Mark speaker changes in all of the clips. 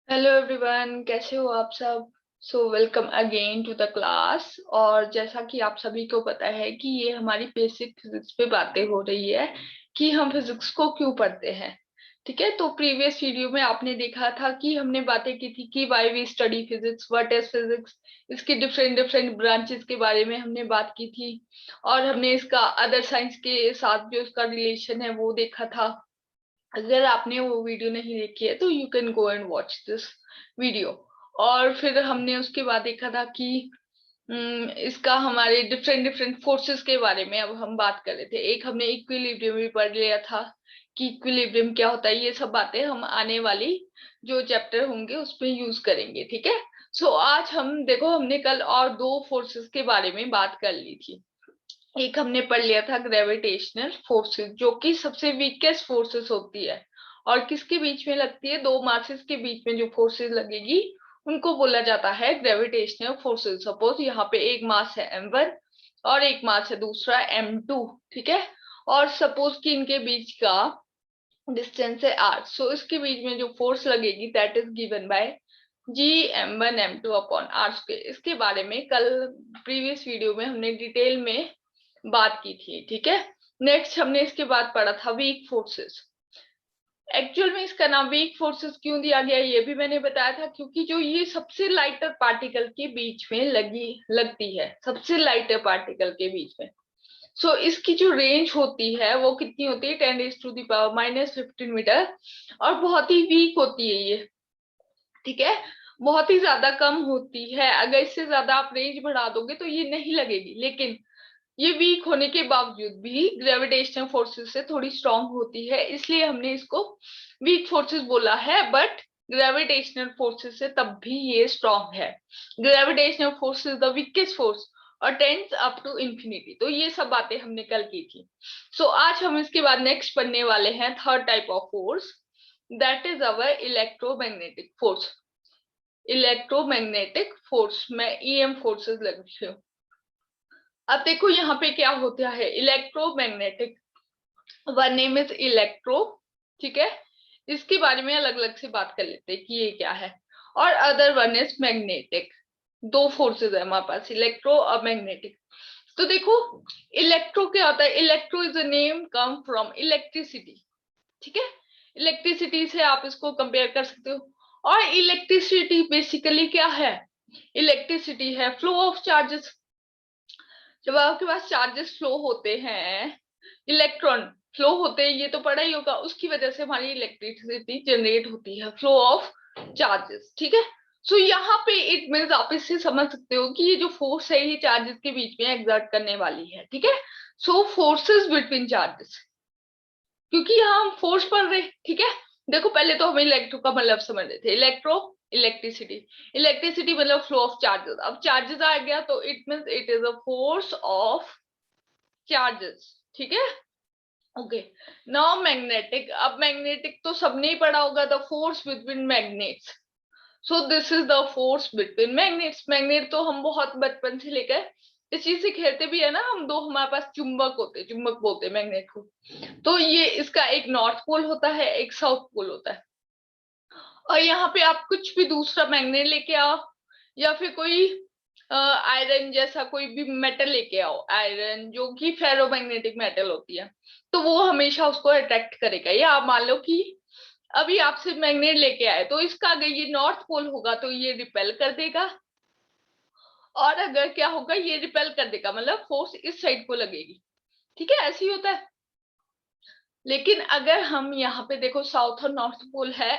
Speaker 1: Hello everyone, कैसे हो आप सब। Welcome again to the class. और जैसा कि आप सभी को पता है कि ये हमारी बेसिक फिजिक्स पे बातें हो रही है कि हम फिजिक्स को क्यों पढ़ते हैं। ठीक है, तो प्रीवियस वीडियो में आपने देखा था कि हमने बातें की थी कि why we study physics, what is physics, इसके डिफरेंट डिफरेंट ब्रांचेस के बारे में हमने बात की थी। और हमने इसका अदर साइंस के साथ जो इसका रिलेशन है वो देखा था। अगर आपने वो वीडियो नहीं देखी है तो you can go and watch this video. और फिर हमने उसके बाद देखा था कि इसका हमारे डिफरेंट डिफरेंट फोर्सेस के बारे में अब हम बात कर रहे थे। एक हमने इक्विलिब्रियम भी पढ़ लिया था कि इक्विलिब्रियम क्या होता है। ये सब बातें हम आने वाली जो चैप्टर होंगे उसमें यूज करेंगे। ठीक है, आज हम देखो, हमने कल और दो फोर्सेस के बारे में बात कर ली थी। एक हमने पढ़ लिया था ग्रेविटेशनल फोर्सेस, जो कि सबसे वीकेस्ट फोर्सेस होती है और किसके बीच में लगती है, दो मासेस के बीच में जो फोर्सेस लगेगी उनको बोला जाता है ग्रेविटेशनल फोर्सेस। सपोज यहाँ पे एक मास है m1 और एक मास है दूसरा m2। ठीक है, और सपोज कि इनके बीच का डिस्टेंस है r, सो इसके बीच में जो फोर्स लगेगी that is given by g m1 m2 upon r square. इसके बारे में कल प्रीवियस वीडियो में हमने डिटेल में बात की थी। ठीक है, नेक्स्ट हमने इसके बाद पढ़ा था वीक फोर्सेस। एक्चुअल में इसका नाम वीक फोर्सेस क्यों दिया गया ये भी मैंने बताया था, क्योंकि जो ये सबसे लाइटर पार्टिकल के बीच में लगती है, सबसे लाइटर पार्टिकल के बीच में। इसकी जो रेंज होती है वो कितनी होती है, 10⁻⁻15 मीटर। और बहुत ही वीक होती है ये। ठीक है, बहुत ही ज्यादा कम होती है। अगर इससे ज्यादा आप रेंज बढ़ा दोगे तो ये नहीं लगेगी, लेकिन ये वीक होने के बावजूद भी ग्रेविटेशनल फोर्सेस से थोड़ी स्ट्रांग होती है, इसलिए हमने इसको वीक फोर्सेस बोला है। बट ग्रेविटेशनल फोर्सेस से तब भी ये स्ट्रांग है। Gravitational force is the weakest force और टेंड्स अप टू इंफिनिटी। तो ये सब बातें हमने कल की थी। आज हम इसके बाद नेक्स्ट पढ़ने वाले हैं third type of force, that is our electromagnetic force. Electromagnetic force में ईएम फोर्सेस लग रही हूँ। अब देखो यहाँ पे क्या होता है, electromagnetic, one name is electro. ठीक है, इसके बारे में अलग अलग से बात कर लेते हैं कि ये क्या है। और अदर वन इज मैग्नेटिक। दो फोर्सेस है हमारे पास, इलेक्ट्रो और मैग्नेटिक। तो देखो, इलेक्ट्रो क्या होता है, electro is a name come from electricity. ठीक है, इलेक्ट्रिसिटी से आप इसको कंपेयर कर सकते हो। और इलेक्ट्रिसिटी बेसिकली क्या है, इलेक्ट्रिसिटी है फ्लो ऑफ चार्जेस। जब आपके पास चार्जेस फ्लो होते हैं, इलेक्ट्रॉन फ्लो होते हैं, ये तो पढ़ा ही होगा, उसकी वजह से हमारी इलेक्ट्रिसिटी जनरेट होती है, फ्लो ऑफ चार्जेस। ठीक है, यहाँ पे इट मींस आप इससे समझ सकते हो कि ये जो फोर्स है ये चार्जेस के बीच में एग्जर्ट करने वाली है। ठीक है, फोर्सेस बिटवीन चार्जेस, क्योंकि यहाँ हम फोर्स पढ़ रहे। ठीक है, देखो पहले तो हमें इलेक्ट्रो का मतलब समझ रहे थे, इलेक्ट्रो इलेक्ट्रिसिटी, इलेक्ट्रिसिटी मतलब फ्लो ऑफ चार्जेस। अब चार्जेस आ गया तो it means it is a force of charges. ठीक है, ओके। नाउ मैग्नेटिक, अब मैग्नेटिक तो सबने ही पढ़ा होगा, the force between magnets. This is the force between magnets. Magnet तो हम बहुत बचपन से लेकर इस चीज से खेलते भी है ना हम, दो हमारे पास चुंबक होते, चुंबक बोलते हैं मैग्नेट को। तो ये इसका एक नॉर्थ पोल होता है, एक साउथ पोल होता है। और यहाँ पे आप कुछ भी दूसरा मैग्नेट लेके आओ या फिर कोई आयरन जैसा कोई भी मेटल लेके आओ, आयरन जो कि फेरोमैग्नेटिक मेटल होती है, तो वो हमेशा उसको अट्रैक्ट करेगा। या आप मान लो कि अभी आपसे मैग्नेट लेके आए तो इसका अगर ये नॉर्थ पोल होगा तो ये रिपेल कर देगा, और अगर क्या होगा, ये रिपेल कर देगा, मतलब फोर्स इस साइड को लगेगी। ठीक है, ऐसे ही होता है। लेकिन अगर हम यहाँ पे देखो, साउथ और नॉर्थ पोल है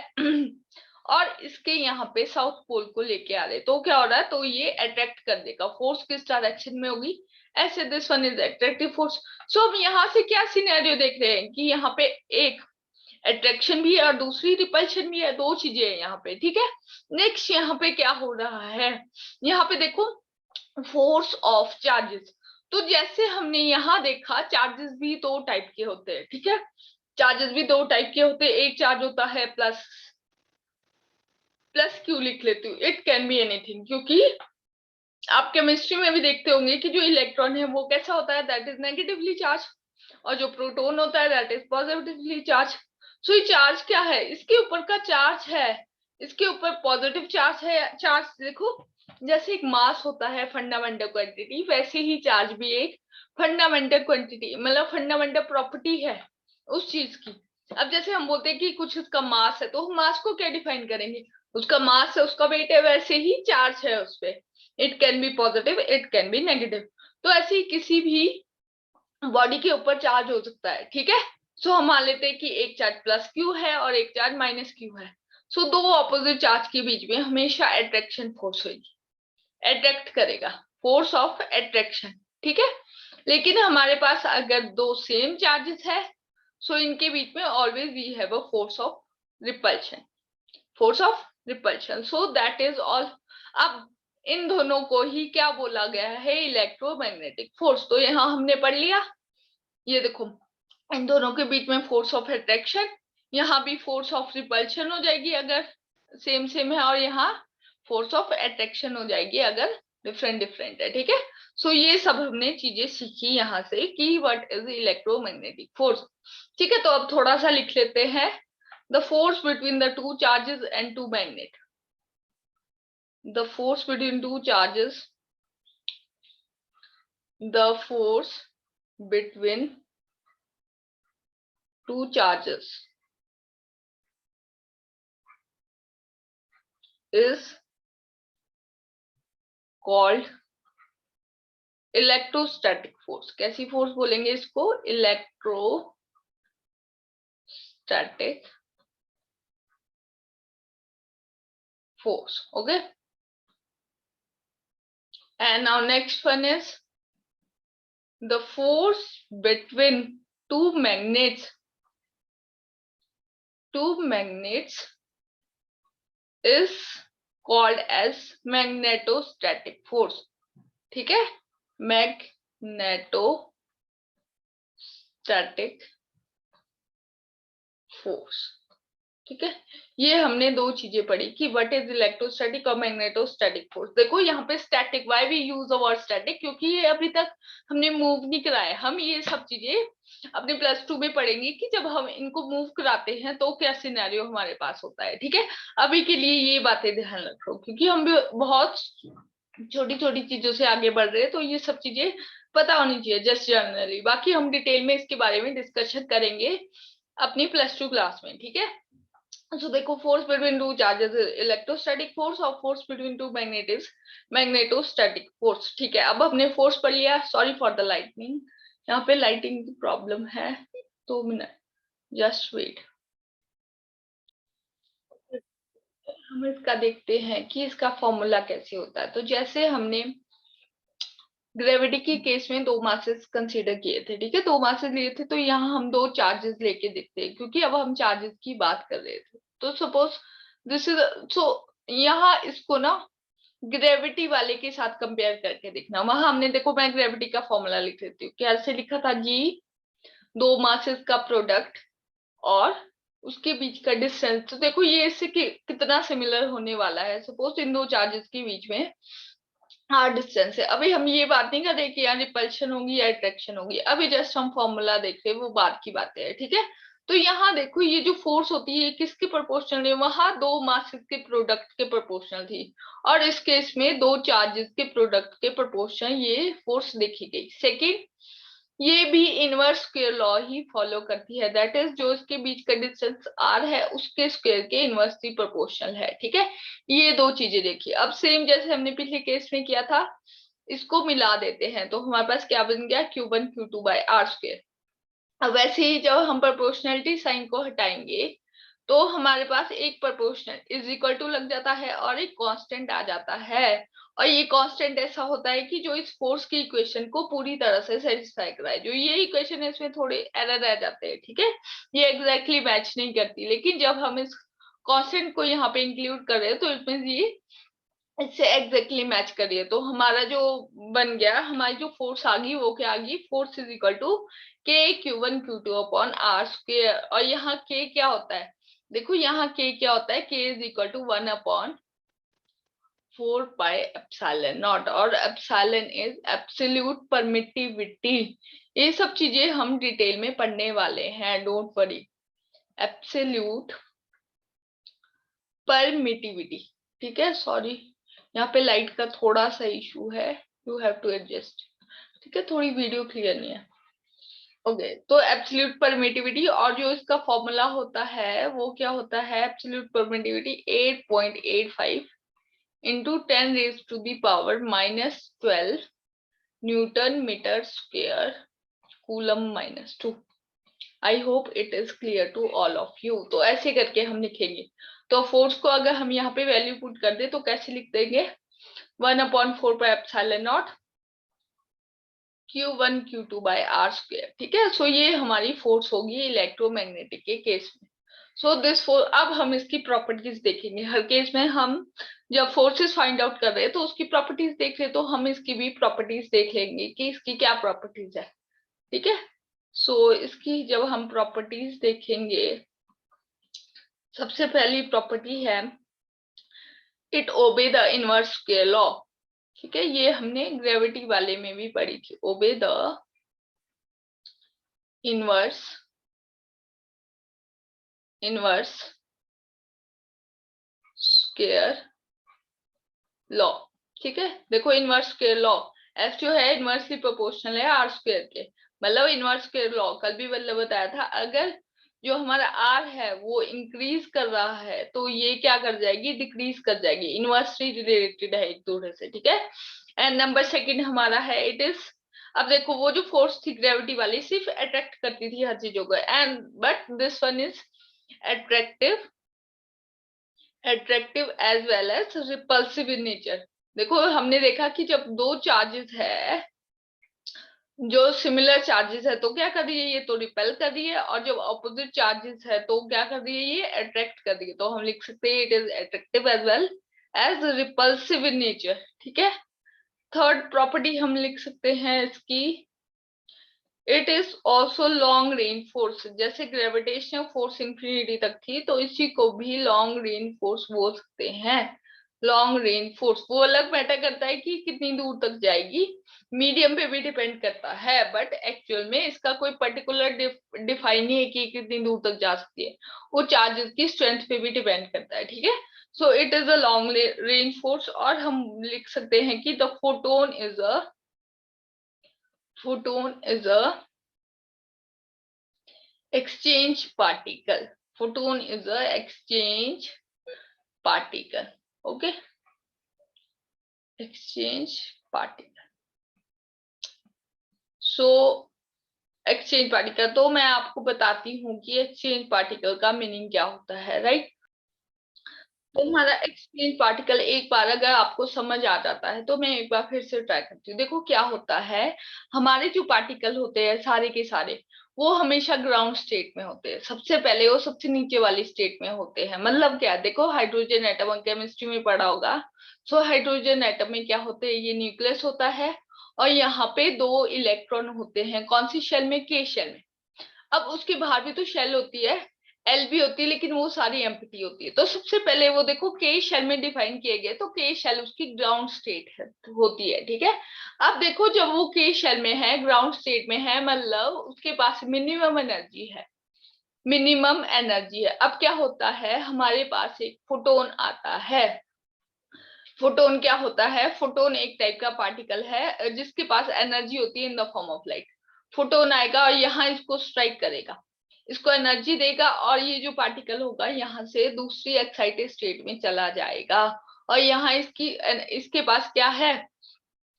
Speaker 1: और इसके यहाँ पे साउथ पोल को लेके आ रहे, तो क्या हो रहा है, तो ये अट्रैक्ट कर देगा। फोर्स किस डायरेक्शन में होगी, ऐसे, this one is attractive force. हम यहाँ से क्या सिनेरियो देख रहे हैं कि यहाँ पे एक अट्रैक्शन भी है और दूसरी रिपल्शन भी है, दो चीजें हैं यहाँ पे। ठीक है, नेक्स्ट यहाँ पे क्या हो रहा है, यहाँ पे देखो फोर्स ऑफ चार्जेस। तो जैसे हमने यहाँ देखा, चार्जेस भी दो टाइप के होते हैं। ठीक है, चार्जेस भी दो टाइप के होते हैं। एक चार्ज होता है प्लस, प्लस क्यों लिख लेती हूँ, इट कैन बी एनीथिंग, क्योंकि आप केमिस्ट्री में भी देखते होंगे कि जो इलेक्ट्रॉन है वो कैसा होता है, दैट इज नेगेटिवली चार्ज, और जो प्रोटॉन होता है दैट इज पॉजिटिवली चार्ज। ये चार्ज क्या है, इसके ऊपर का चार्ज है इसके ऊपर पॉजिटिव चार्ज है। चार्ज देखो, जैसे एक मास होता है फंडामेंटल क्वांटिटी, वैसे ही चार्ज भी एक फंडामेंटल क्वांटिटी, मतलब फंडामेंटल प्रॉपर्टी है उस चीज की। अब जैसे हम बोलते हैं कि कुछ उसका मास है, तो हम मास को क्या डिफाइन करेंगे, उसका मास है, उसका वेट है, वैसे ही चार्ज है उस पे। It can be positive, it can be negative. तो ऐसे ही किसी भी बॉडी के ऊपर चार्ज हो सकता है, ठीक है। सो हम मान लेते हैं कि एक चार्ज प्लस क्यू है और एक चार्ज माइनस क्यू है। सो दो ऑपोजिट चार्ज के बीच में हमेशा अट्रैक्शन फोर्स होगी, अट्रैक्ट करेगा, फोर्स ऑफ अट्रैक्शन, ठीक है। लेकिन हमारे पास अगर दो सेम चार्जेस है, सो इनके बीच में always we have a force of repulsion, force of repulsion. So that is all. अब इन दोनों को ही क्या बोला गया है, इलेक्ट्रोमैग्नेटिक फोर्स। तो यहाँ हमने पढ़ लिया, ये देखो इन दोनों के बीच में फोर्स ऑफ अट्रैक्शन, यहाँ भी फोर्स ऑफ रिपल्शन हो जाएगी अगर सेम सेम है, और यहाँ फोर्स ऑफ अट्रैक्शन हो जाएगी अगर डिफरेंट डिफरेंट है, ठीक है। सो ये सब हमने चीजें सीखी यहाँ से कि व्हाट इज इलेक्ट्रोमैग्नेटिक फोर्स, ठीक है। तो अब थोड़ा सा लिख लेते हैं, the force between the two charges and two magnet. The force between two charges, the force between two charges is called electrostatic force. कैसी फोर्स बोलेंगे इसको, electrostatic force, okay. And now next one is the force between two magnets, is called as magnetostatic force, ठीक है। Magnetostatic force, ठीक है। ये हमने दो चीजें पढ़ी कि व्हाट इज इलेक्ट्रोस्टैटिक और मैग्नेटोस्टैटिक फोर्स। देखो यहाँ पे static, why we use the word static, क्योंकि ये अभी तक हमने मूव नहीं कराया। हम ये सब चीजें अपने +2 में पढ़ेंगे कि जब हम इनको मूव कराते हैं तो क्या सिनेरियो हमारे पास होता है, ठीक है। अभी के लिए ये बातें ध्यान रखो, क्योंकि हम भी बहुत छोटी छोटी चीजों से आगे बढ़ रहे हैं, तो ये सब चीजें पता होनी चाहिए जस्ट जनरली। बाकी हम डिटेल में इसके बारे में डिस्कशन करेंगे अपनी +2 क्लास में, ठीक है। So देखो, force between two charges electrostatic force, और force between two magnet magnetostatic force, ठीक है। अब हमने फोर्स पढ़ लिया। सॉरी फॉर द लाइटनिंग, यहाँ पे लाइटिंग की प्रॉब्लम है, 2 मिनट, जस्ट वेट। हम इसका देखते हैं कि इसका फॉर्मूला कैसे होता है। तो जैसे हमने ग्रेविटी के केस में दो मासेस कंसीडर किए थे, ठीक है, दो मासेस लिए थे, तो यहाँ हम दो चार्जेस लेके देखते हैं, क्योंकि अब हम चार्जेस की बात कर रहे थे। तो सपोज दिस इज, सो यहाँ इसको ना ग्रेविटी वाले के साथ कंपेयर करके देखना। वहां हमने, देखो मैं ग्रेविटी का फॉर्मूला लिख देती हूँ, कैसे लिखा था जी, दो मासेस का प्रोडक्ट और उसके बीच का डिस्टेंस। तो देखो ये इससे कितना सिमिलर होने वाला है। सपोज इन दो चार्जेस के बीच में हाँ डिस्टेंस है। अभी हम ये बात नहीं कर रहे कि यहाँ रिपल्शन होगी या अट्रैक्शन होगी, अभी जस्ट हम फॉर्मूला देख रहे हैं, वो बात की बातें है, ठीक है। तो यहाँ देखो ये जो फोर्स होती है किसके प्रोपोर्शनल है, वहां दो मासेस के प्रोडक्ट के प्रोपोर्शनल थी, और इस केस में दो चार्जेस के प्रोडक्ट के प्रोपोर्शनल ये फोर्स देखी गई। सेकेंड, ये भी इनवर्स स्क्वायर लॉ ही फॉलो करती है, दैट इज जो इसके बीच का डिस्टेंस r है उसके स्क्वायर के इनवर्सली प्रोपोर्शनल है, ठीक है। ये दो चीजें देखिए। अब सेम जैसे हमने पिछले केस में किया था, इसको मिला देते हैं, तो हमारे पास क्या बन गया, Q1 Q2 bye are square. अब वैसे ही जब हम प्रोपोर्शनलिटी साइन को हटाएंगे, तो हमारे पास एक प्रोपोर्शनल इज इक्वल टू लग जाता है और एक कांस्टेंट आ जाता है। और ये कांस्टेंट ऐसा होता है कि जो इस फोर्स की इक्वेशन को पूरी तरह से सेटिस्फाई कराए। जो ये इक्वेशन है इसमें थोड़े एरर रह जाते हैं, ठीक है, ये एग्जैक्टली मैच नहीं करती। लेकिन जब हम इस कांस्टेंट को यहाँ पे इंक्लूड कर रहे हैं, तो इट मींस ये इससे एग्जैक्टली मैच करिए। तो हमारा जो बन गया, हमारी जो फोर्स आ गई वो क्या आ गई, force is equal to k Q1 Q2 upon r square. और यहाँ k क्या होता है, देखो यहाँ k क्या होता है, k is equal to 1 upon 4 pi epsilon naught, और एप्सिलॉन इज एब्सोल्यूट परमिटिविटी। ये सब चीजें हम डिटेल में पढ़ने वाले हैं, डोंट वरी। एब्सोल्यूट परमिटिविटी, ठीक है, सॉरी यहाँ पे लाइट का थोड़ा सा इशू है, यू हैव टू एडजस्ट, ठीक है, थोड़ी वीडियो क्लियर नहीं है। ओके, तो एब्सोल्यूट परमिटिविटी, और जो इसका फॉर्मूला होता है वो क्या होता है, absolute permittivity 8.85 into 10 raised to the power -12 newton metre square coulomb -2। I hope it is clear to all of you. तो ऐसे करके हम लिखेंगे। तो फोर्स को अगर हम यहाँ पे वैल्यू पुट कर दे तो कैसे लिख देंगे, 1/4 Q1 Q2 by R square, ठीक है। सो ये हमारी फोर्स होगी इलेक्ट्रोमैग्नेटिक के केस में। सो दिस फोर्स, अब हम इसकी प्रॉपर्टीज देखेंगे। हर केस में हम जब फोर्सेस फाइंड आउट कर रहे हैं तो उसकी प्रॉपर्टीज देख रहे, तो हम इसकी भी प्रॉपर्टीज देख लेंगे कि इसकी क्या प्रॉपर्टीज है, ठीक है। सो इसकी जब हम प्रॉपर्टीज देखेंगे, सबसे पहली प्रॉपर्टी है it obey the inverse square law, ठीक है। ये हमने ग्रेविटी वाले में भी पढ़ी थी, obey the inverse square law, ठीक है। देखो इनवर्स स्क्वायर लॉ, एफ जो है इनवर्सली प्रोपोर्शनल है आर स्क्वायर के, मतलब इनवर्स स्क्वायर लॉ कल भी मतलब बताया था, अगर जो हमारा आर है वो इंक्रीज कर रहा है तो ये क्या कर जाएगी, डिक्रीज कर जाएगी, इनवर्सली रिलेटेड है एक दूसरे से, ठीक है। एंड नंबर सेकंड हमारा है इट इज, अब देखो वो जो फोर्स थी ग्रेविटी वाली सिर्फ अट्रैक्ट करती थी हर चीजों को, and but this one is attractive as well as repulsive in nature. देखो हमने देखा कि जब दो चार्जेस है, जो सिमिलर चार्जेस है तो क्या कर रही है, ये तो रिपेल कर रही है, और जब ऑपोजिट चार्जेस है तो क्या कर रही है, ये अट्रैक्ट कर रही है। तो हम लिख सकते हैं it is attractive as well as repulsive in nature, ठीक है। थर्ड प्रॉपर्टी हम लिख सकते हैं इसकी, it is also long range force, जैसे ग्रेविटेशनल फोर्स इंफिनिटी तक थी तो इसी को भी लॉन्ग रेंज फोर्स बोल सकते हैं। लॉन्ग रेंज फोर्स वो अलग मैटर करता है कि कितनी दूर तक जाएगी, मीडियम पे भी डिपेंड करता है, बट एक्चुअल में इसका कोई पर्टिकुलर डिफाइन नहीं है कि कितनी दूर तक जा सकती है, वो चार्जेस की स्ट्रेंथ पे भी डिपेंड करता है, ठीक है। So it is a long range force, और हम लिख सकते हैं कि the photon is a exchange particle. Photon is a exchange particle. Okay, exchange particle. So exchange particle, तो मैं आपको बताती हूँ कि exchange particle का मीनिंग क्या होता है, राइट। तो हमारा एक्सचेंज पार्टिकल एक बार अगर आपको समझ आ जाता है तो मैं एक बार फिर से ट्राई करती हूँ। देखो क्या होता है, हमारे जो पार्टिकल होते हैं सारे के सारे वो हमेशा ग्राउंड स्टेट में होते हैं, सबसे पहले वो सबसे नीचे वाली स्टेट में होते हैं। मतलब क्या, देखो हाइड्रोजन एटम केमिस्ट्री में पढ़ा होगा। सो हाइड्रोजन एटम में क्या होते हैं, ये न्यूक्लियस होता है और यहाँ पे दो इलेक्ट्रॉन होते हैं, कौन सी शेल में, के शेल में। अब उसके बाहर भी तो शेल होती है, एल भी होती है, लेकिन वो सारी एम्प्टी होती है। तो सबसे पहले वो देखो के शेल में डिफाइन किए गए, तो के शेल उसकी ग्राउंड स्टेट है, होती है, ठीक है। अब देखो जब वो के शेल में है, ग्राउंड स्टेट में है, मतलब उसके पास मिनिमम एनर्जी है, मिनिमम एनर्जी है। अब क्या होता है, हमारे पास एक फोटोन आता है। फोटोन क्या होता है, फोटोन एक टाइप का पार्टिकल है जिसके पास एनर्जी होती है in the form of light. Photon आएगा और यहाँ इसको स्ट्राइक करेगा, इसको एनर्जी देगा, और ये जो पार्टिकल होगा यहाँ से दूसरी एक्साइटेड स्टेट में चला जाएगा, और यहाँ इसके पास क्या है,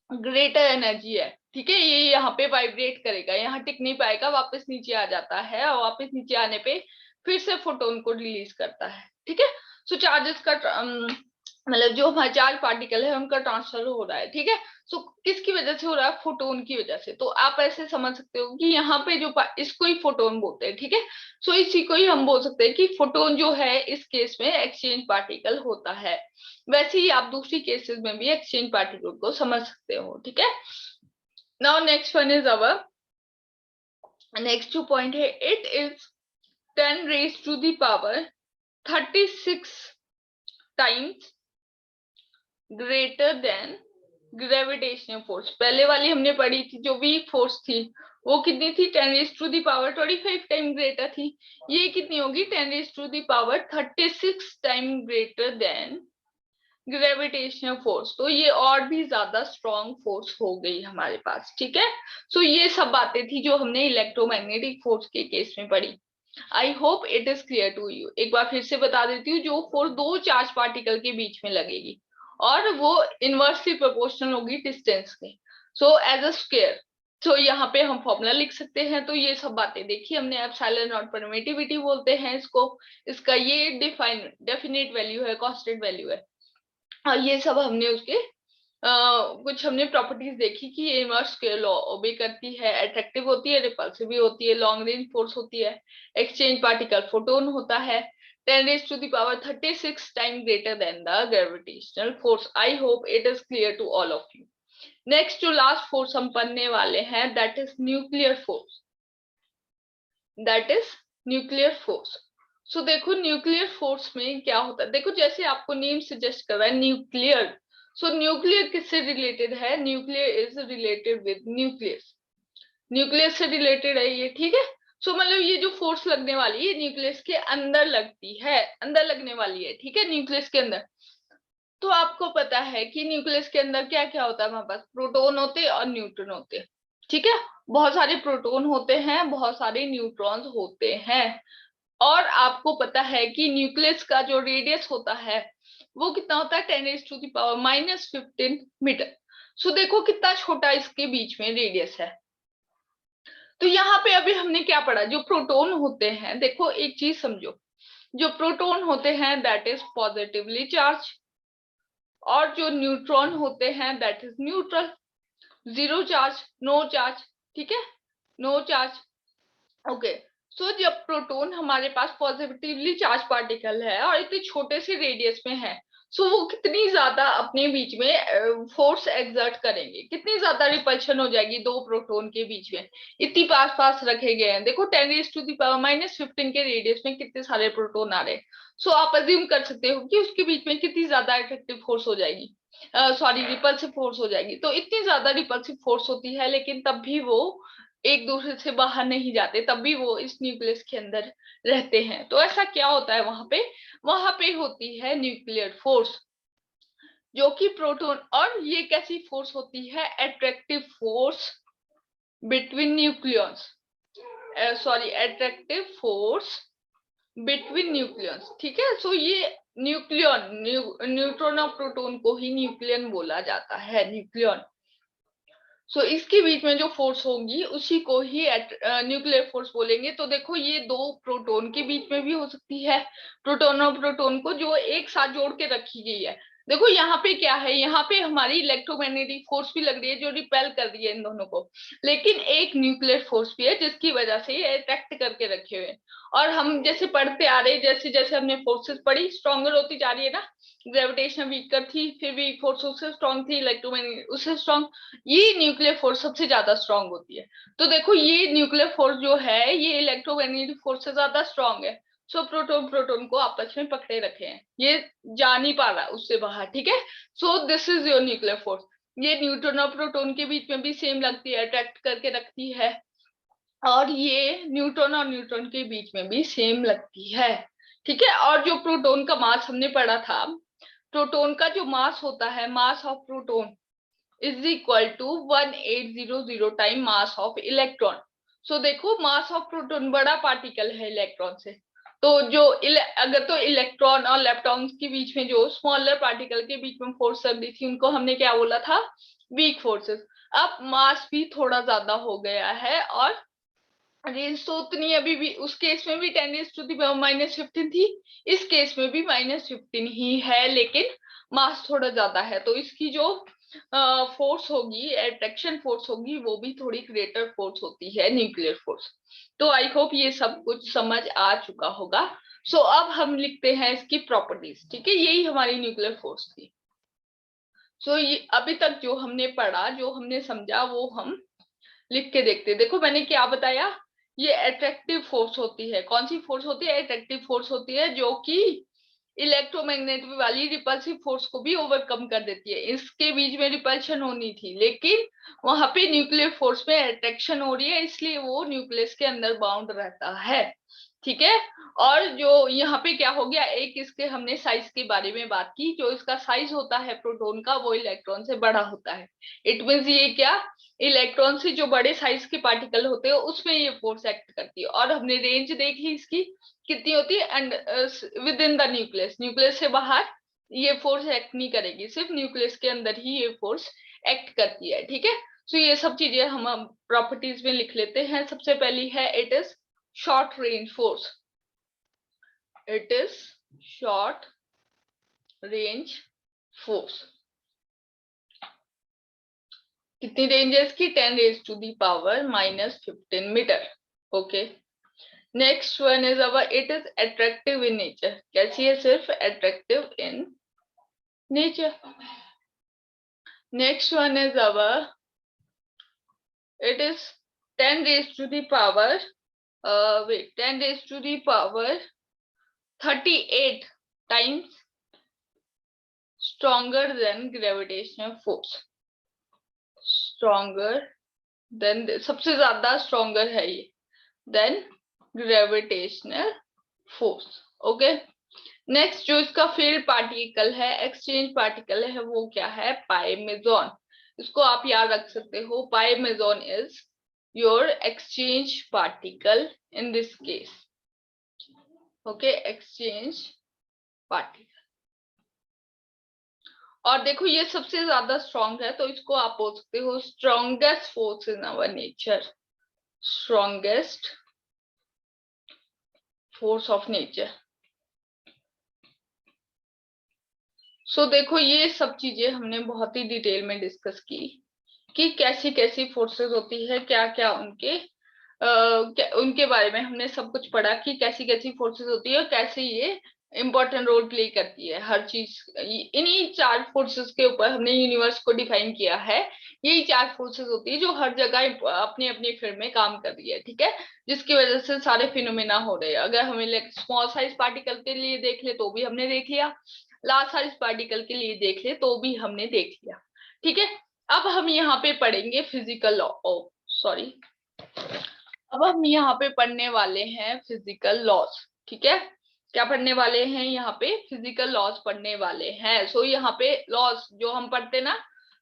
Speaker 1: ग्रेटर एनर्जी है, ठीक है। ये यहाँ पे वाइब्रेट करेगा, यहाँ टिक नहीं पाएगा, वापस नीचे आ जाता है, और वापस नीचे आने पे फिर से फोटोन को रिलीज करता है, ठीक है। सो चार्जेस का मतलब जो हमारे चार्ज पार्टिकल है उनका ट्रांसफर हो रहा है, ठीक है। सो किसकी वजह से हो रहा है, फोटोन की वजह से। तो आप ऐसे समझ सकते हो कि यहाँ पे जो इसको ही फोटोन बोलते हैं, ठीक है। सो इसी को ही हम बोल सकते हैं कि फोटोन जो है इस केस में एक्सचेंज पार्टिकल होता है। वैसे ही आप दूसरी केसेस में भी एक्सचेंज पार्टिकल को समझ सकते हो, ठीक है। Now next one is our next जो पॉइंट है, it is 10 raised to the power 36 times greater than gravitational force पहले वाली हमने पढ़ी थी, जो वीक फोर्स थी वो कितनी थी, 10⁻⁻25 टाइम ग्रेटर थी। ये कितनी होगी, 10⁻36 time greater then gravitational force. तो ये और भी ज्यादा स्ट्रॉन्ग फोर्स हो गई हमारे पास, ठीक है। सो ये सब बातें थी जो हमने इलेक्ट्रोमैग्नेटिक फोर्स के केस में पढ़ी। I hope it is clear to you. एक बार फिर से बता देती हूँ, जो फोर्स दो चार्ज पार्टिकल के बीच में लगेगी और वो इनवर्सली प्रोपोर्शनल होगी डिस्टेंस के, सो एज अ स्क्वायर। तो यहाँ पे हम फॉर्मूला लिख सकते हैं। तो ये सब बातें देखी हमने। एप्सिलॉन नॉट परमिटिविटी बोलते हैं इसको। इसका ये डेफिनेट वैल्यू है, कांस्टेंट वैल्यू है। और ये सब हमने उसके कुछ हमने प्रॉपर्टीज देखी कि ये इनवर्स के लॉ ओबे करती है, अट्रैक्टिव होती है, रिपल्सिव भी होती है, लॉन्ग रेंज फोर्स होती है, एक्सचेंज पार्टिकल फोटोन होता है, 10⁻36 time greater than the gravitational force. I hope it is clear to all of you. Next जो लास्ट फोर्स हम पढ़ने वाले हैं, that is nuclear force. That is nuclear force. So देखो न्यूक्लियर फोर्स में क्या होता है। देखो जैसे आपको नेम सजेस्ट कर रहा है न्यूक्लियर, सो न्यूक्लियर किससे रिलेटेड है, nuclear is related with nucleus. Nucleus से रिलेटेड है ये, ठीक है। सो मतलब ये जो फोर्स लगने वाली है न्यूक्लियस के अंदर लगती है, अंदर लगने वाली है, ठीक है, न्यूक्लियस के अंदर। तो आपको पता है कि न्यूक्लियस के अंदर क्या क्या होता है, हमारे पास प्रोटॉन होते हैं और न्यूट्रॉन होते हैं, ठीक है। बहुत सारे प्रोटॉन होते हैं, बहुत सारे न्यूट्रॉन्स होते हैं। और आपको पता है कि न्यूक्लियस का जो रेडियस होता है वो कितना होता है, 10⁻⁻15 मीटर। सो देखो कितना छोटा इसके बीच में रेडियस है। तो यहाँ पे अभी हमने क्या पढ़ा, जो प्रोटॉन होते हैं, देखो एक चीज समझो, जो प्रोटॉन होते हैं दैट इज पॉजिटिवली चार्ज, और जो न्यूट्रॉन होते हैं that is neutral, zero charge, no charge, ठीक है, नो चार्ज। ओके। सो जब प्रोटॉन हमारे पास पॉजिटिवली चार्ज पार्टिकल है और इतने छोटे से रेडियस में है, सो वो कितनी ज्यादा अपने बीच में फोर्स एक्सर्ट करेंगे, कितनी ज्यादा रिपल्शन हो जाएगी दो प्रोटॉन के बीच में, इतनी पास पास रखे गए हैं। देखो 10⁻⁻15 के रेडियस में कितने सारे प्रोटॉन आ रहे हैं। सो आप अज्यूम कर सकते हो कि उसके बीच में कितनी ज्यादा अट्रैक्टिव फोर्स हो जाएगी, सॉरी रिपल्सिव फोर्स हो जाएगी। तो इतनी ज्यादा रिपल्सिव फोर्स होती है, लेकिन तब भी वो एक दूसरे से बाहर नहीं जाते, तब भी वो इस न्यूक्लियस के अंदर रहते हैं। तो ऐसा क्या होता है वहां पे होती है न्यूक्लियर फोर्स, जो कि प्रोटॉन, और ये कैसी फोर्स होती है, attractive force between nucleons, sorry attractive force between nucleons, ठीक है। सो ये न्यूक्लियन, न्यूट्रॉन और प्रोटॉन को ही न्यूक्लियन बोला जाता है, न्यूक्लियन। सो इसके बीच में जो फोर्स होगी उसी को ही न्यूक्लियर फोर्स बोलेंगे। तो देखो ये दो प्रोटॉन के बीच में भी हो सकती है, प्रोटॉन और प्रोटॉन को जो एक साथ जोड़ के रखी गई है। देखो यहाँ पे क्या है, यहाँ पे हमारी इलेक्ट्रोमैग्नेटिक फोर्स भी लग रही है जो रिपेल कर रही है इन दोनों को, लेकिन एक न्यूक्लियर फोर्स भी है जिसकी वजह से ये अट्रैक्ट करके रखे हुए हैं। और हम जैसे पढ़ते आ रहे, जैसे जैसे हमने फोर्सेस पढ़ी, स्ट्रॉन्गर होती जा रही है ना। ग्रेविटेशन वीकर थी, फिर वीक फोर्स उससे स्ट्रॉन्ग थी, इलेक्ट्रोमैग्नेटिक उससे स्ट्रॉन्ग, ये न्यूक्लियर फोर्स सबसे ज्यादा स्ट्रांग होती है। तो देखो ये न्यूक्लियर फोर्स जो है ये इलेक्ट्रोमैग्नेटिक फोर्स से ज्यादा स्ट्रांग है। सो प्रोटॉन प्रोटॉन को आपस में पकड़े रखे हैं, ये जा नहीं पा रहा उससे बाहर, ठीक है। So this is your nuclear force. ये न्यूट्रॉन और प्रोटॉन के बीच में भी सेम लगती है, अट्रैक्ट करके रखती है, और ये न्यूट्रॉन और न्यूट्रॉन के बीच में भी सेम लगती है, ठीक है। और जो प्रोटॉन का मास हमने पढ़ा था, प्रोटॉन का जो मास होता है, mass of proton is equal to 1800 time mass of electron. So देखो मास ऑफ प्रोटॉन बड़ा पार्टिकल है इलेक्ट्रॉन से, तो जो अगर तो इलेक्ट्रॉन और लेप्टॉन के बीच में जो स्मॉलर पार्टिकल के बीच में फोर्स लग रही थी उनको हमने क्या बोला था, वीक फोर्सेस। अब मास भी थोड़ा ज्यादा हो गया है, और रेंज तो उतनी अभी भी, उस केस में भी 10⁻⁻15 थी, इस केस में भी -15 ही है, लेकिन मास थोड़ा ज्यादा है। तो इसकी जो फोर्स होगी, अट्रैक्शन फोर्स होगी, वो भी थोड़ी ग्रेटर फोर्स होती है, न्यूक्लियर फोर्स। तो आई होप ये सब कुछ समझ आ चुका होगा। सो अब हम लिखते हैं इसकी प्रॉपर्टीज, ठीक है। यही हमारी न्यूक्लियर फोर्स थी। सो ये अभी तक जो हमने पढ़ा, जो हमने समझा, वो हम लिख के देखते हैं। देखो मैंने क्या बताया, ये अट्रैक्टिव फोर्स होती है। कौन सी फोर्स होती है, अट्रैक्टिव फोर्स होती है, जो कि इलेक्ट्रोमैग्नेटिक वाली रिपल्सिव फोर्स को भी ओवरकम कर देती है। इसके बीच में रिपल्शन होनी थी, लेकिन वहां पे न्यूक्लियर फोर्स में अट्रैक्शन हो रही है, इसलिए वो न्यूक्लियस के अंदर बाउंड रहता है। ठीक है। और जो यहाँ पे क्या हो गया, एक इसके हमने साइज के बारे में बात की, जो इसका साइज होता है प्रोटॉन का वो इलेक्ट्रॉन से बड़ा होता है। इट मीन्स ये क्या, इलेक्ट्रॉन से जो बड़े साइज के पार्टिकल होते हैं उसमें ये फोर्स एक्ट करती है। और हमने रेंज देख ली इसकी कितनी होती है, and with in the nucleus, nucleus से बाहर ये फोर्स एक्ट नहीं करेगी, सिर्फ न्यूक्लियस के अंदर ही ये फोर्स एक्ट करती है। ठीक है। तो ये सब चीजें हम प्रॉपर्टीज में लिख लेते हैं। सबसे पहली है it is short range force. It is short range force. कितनी रेंज है इसकी, 10⁻⁻⁻15 metre. Okay. Next one is our it is attractive in nature. कैसी है, सिर्फ attractive in nature. Next one is our it is 10⁻38 times stronger than gravitational force. Stronger than, सबसे ज्यादा stronger है ये than gravitational force. Okay. Next जो इसका field particle है, एक्सचेंज पार्टिकल है, वो क्या है, पाई मेजॉन। इसको आप याद रख सकते हो, pi meson is your exchange particle in this case. Okay, exchange particle. और देखो ये सबसे ज्यादा स्ट्रॉन्ग है, तो इसको आप बोल सकते हो strongest force in our nature. Strongest force of nature. So देखो ये सब चीजें हमने बहुत ही डिटेल में डिस्कस की कि कैसी कैसी फोर्सेस होती है, क्या क्या उनके बारे में हमने सब कुछ पढ़ा कि कैसी कैसी फोर्सेस होती है और कैसे ये इम्पोर्टेंट रोल प्ले करती है हर चीज। इन्हीं 4 फोर्सेस के ऊपर हमने यूनिवर्स को डिफाइन किया है। यही 4 फोर्सेस होती है जो हर जगह अपनी अपनी फील्ड में काम कर रही है। ठीक है। जिसकी वजह से सारे फिनोमेना हो रहे हैं। अगर हमें स्मॉल साइज पार्टिकल के लिए देख ले तो भी हमने देख लिया, लार्ज साइज पार्टिकल के लिए देख ले तो भी हमने देख लिया। ठीक है। अब हम यहाँ पे पढ़ेंगे फिजिकल लॉ। सॉरी, अब हम यहाँ पे पढ़ने वाले हैं फिजिकल लॉज। ठीक है। क्या पढ़ने वाले हैं, यहाँ पे फिजिकल लॉज पढ़ने वाले हैं। सो यहाँ पे लॉज जो हम पढ़ते ना,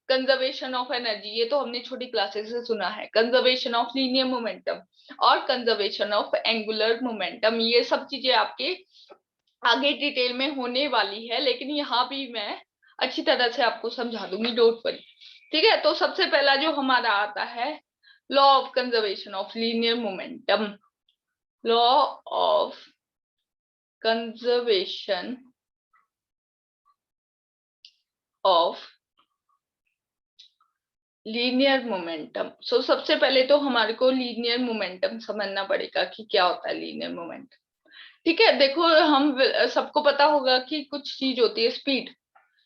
Speaker 1: कंजर्वेशन ऑफ एनर्जी, ये तो हमने छोटी क्लासेस से सुना है। कंजर्वेशन ऑफ लीनियर मोमेंटम और कंजर्वेशन ऑफ एंगुलर मोमेंटम, ये सब चीजें आपके आगे डिटेल में होने वाली है, लेकिन यहाँ भी मैं अच्छी तरह से आपको समझा दूंगी, डोंट वरी। ठीक है। तो सबसे पहला जो हमारा आता है, law of conservation of linear momentum. Law of conservation of linear momentum. So सबसे पहले तो हमारे को लीनियर मोमेंटम समझना पड़ेगा कि क्या होता है लीनियर मोमेंटम। ठीक है। देखो हम सबको पता होगा कि कुछ चीज होती है स्पीड,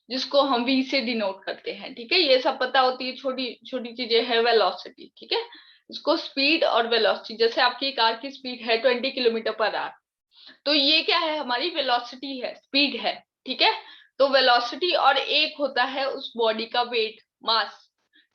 Speaker 1: जिसको हम v से डिनोट करते हैं। ठीक है। ये सब पता होती है, छोटी छोटी चीजें है वेलोसिटी। ठीक है। इसको स्पीड और वेलोसिटी, जैसे आपकी कार की स्पीड है 20 किलोमीटर पर आवर, तो ये क्या है, हमारी वेलोसिटी है, स्पीड है। ठीक है। तो वेलोसिटी, और एक होता है उस बॉडी का वेट, मास।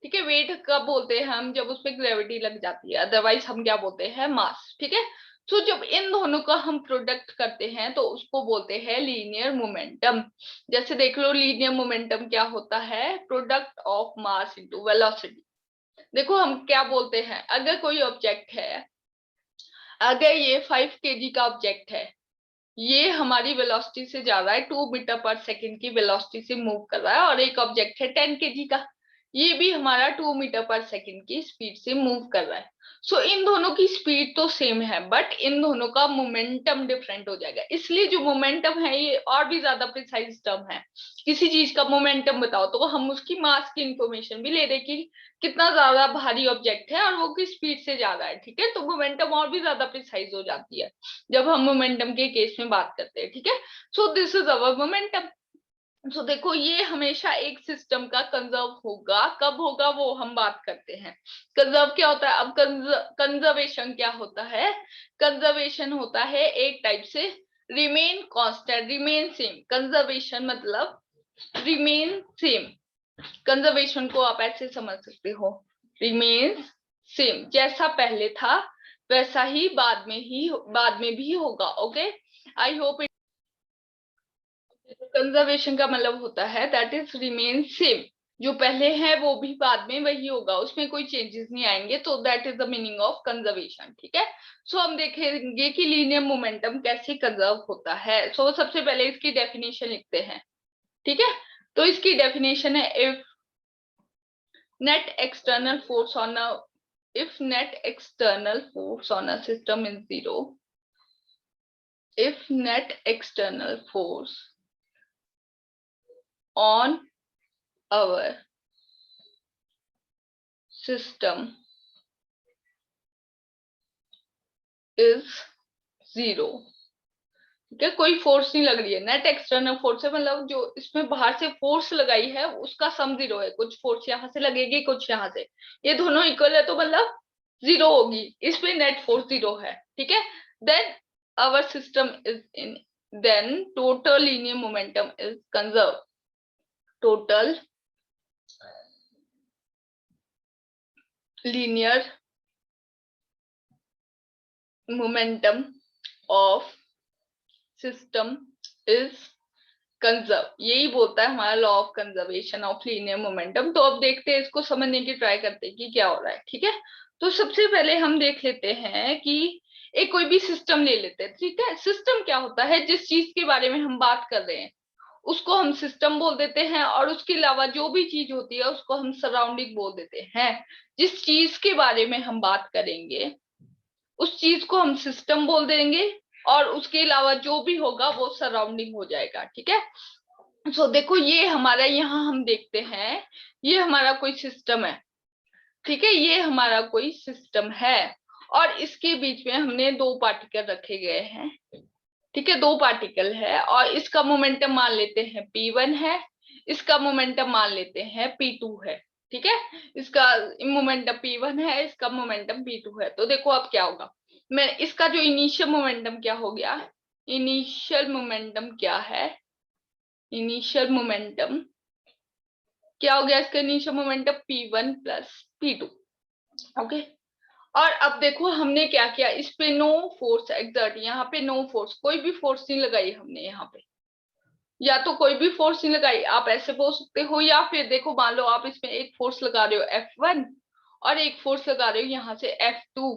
Speaker 1: ठीक है। वेट कब बोलते हैं हम, जब उसपे ग्रेविटी लग जाती है, अदरवाइज हम क्या बोलते हैं, मास। ठीक है। तो जब इन दोनों का हम प्रोडक्ट करते हैं तो उसको बोलते हैं लीनियर मोमेंटम। जैसे देख लो, लीनियर मोमेंटम क्या होता है, product of mass into velocity. देखो हम क्या बोलते हैं, अगर कोई ऑब्जेक्ट है, अगर ये 5 kg का ऑब्जेक्ट है, ये हमारी वेलोसिटी से ज्यादा है, 2 मीटर पर सेकंड की वेलोसिटी से मूव कर रहा है, और एक ऑब्जेक्ट है 10 kg का, ये भी हमारा 2 मीटर पर सेकंड की स्पीड से मूव कर रहा है। सो इन दोनों की स्पीड तो सेम है, बट इन दोनों का मोमेंटम डिफरेंट हो जाएगा। इसलिए जो मोमेंटम है ये और भी ज्यादा प्रिसाइज टर्म है। किसी चीज का मोमेंटम बताओ तो हम उसकी मास की इंफॉर्मेशन भी ले रहे कि कितना ज्यादा भारी ऑब्जेक्ट है और वो किस स्पीड से जा रहा है। ठीक है। तो मोमेंटम और भी ज्यादा प्रिसाइज हो जाती है जब हम मोमेंटम के केस में बात करते हैं। ठीक है। So this is our momentum. So देखो ये हमेशा एक सिस्टम का कंजर्व होगा, कब होगा वो हम बात करते हैं। कंजर्व क्या होता है, अब कंजर्वेशन क्या होता है, कंजर्वेशन होता है एक टाइप से remain constant, remain same, conservation मतलब रिमेन सेम, कंजर्वेशन को आप ऐसे समझ सकते हो, रिमेन सेम, जैसा पहले था वैसा ही बाद में भी होगा। Okay, I hope. कंजर्वेशन का मतलब होता है दैट इज रिमेन सेम, जो पहले है वो भी बाद में वही होगा, उसमें कोई चेंजेस नहीं आएंगे, तो that is the meaning of conservation. ठीक है, सो हम देखेंगे कि लीनियर मोमेंटम कैसे कंजर्व होता है। सो सबसे पहले इसकी डेफिनेशन लिखते हैं। ठीक है, तो इसकी डेफिनेशन है, if net external force on a if net external force on a system is zero, if net external force on our system is zero, ठीक है, कोई फोर्स नहीं लग रही है, नेट एक्सटर्नल फोर्स है, मतलब जो इसमें बाहर से फोर्स लगाई है उसका सम जीरो है, कुछ फोर्स यहाँ से लगेगी कुछ यहाँ से, ये दोनों इक्वल है तो मतलब जीरो होगी, इसमें नेट फोर्स जीरो है। ठीक है, then our system is in, then total linear momentum is conserve, total linear momentum of system is conserve, यही बोलता है हमारा law of conservation of linear momentum. तो अब देखते हैं, इसको समझने की ट्राई करते हैं कि क्या हो रहा है। ठीक है, तो सबसे पहले हम देख लेते हैं कि एक कोई भी सिस्टम ले लेते हैं। ठीक है, सिस्टम क्या होता है, जिस चीज के बारे में हम बात कर रहे हैं उसको हम सिस्टम बोल देते हैं, और उसके अलावा जो भी चीज होती है उसको हम सराउंडिंग बोल देते हैं। जिस चीज के बारे में हम बात करेंगे उस चीज को हम सिस्टम बोल देंगे, और उसके अलावा जो भी होगा वो सराउंडिंग हो जाएगा। ठीक है, सो देखो ये हमारा, यहाँ हम देखते हैं ये हमारा कोई सिस्टम है। ठीक है, ये हमारा कोई सिस्टम है, और इसके बीच में हमने दो पार्टिकल रखे गए हैं। ठीक है, दो पार्टिकल है, और इसका मोमेंटम मान लेते हैं P1 है, इसका मोमेंटम मान लेते हैं P2 है। ठीक है, इसका मोमेंटम P1 है, इसका मोमेंटम P2 है। तो देखो अब क्या होगा, मैं इसका जो इनिशियल मोमेंटम क्या हो गया, इनिशियल मोमेंटम क्या है, इनिशियल मोमेंटम क्या हो गया, इसका initial momentum P1 plus P2। Okay, और अब देखो हमने क्या किया, इस पे नो फोर्स एक्सर्ट, यहाँ पे नो फोर्स, कोई भी फोर्स नहीं लगाई हमने यहाँ पे, या तो कोई भी फोर्स नहीं लगाई, आप ऐसे बोल सकते हो, या फिर देखो मान लो आप इसमें एक फोर्स लगा रहे हो F1 और एक फोर्स लगा रहे हो यहाँ से F2,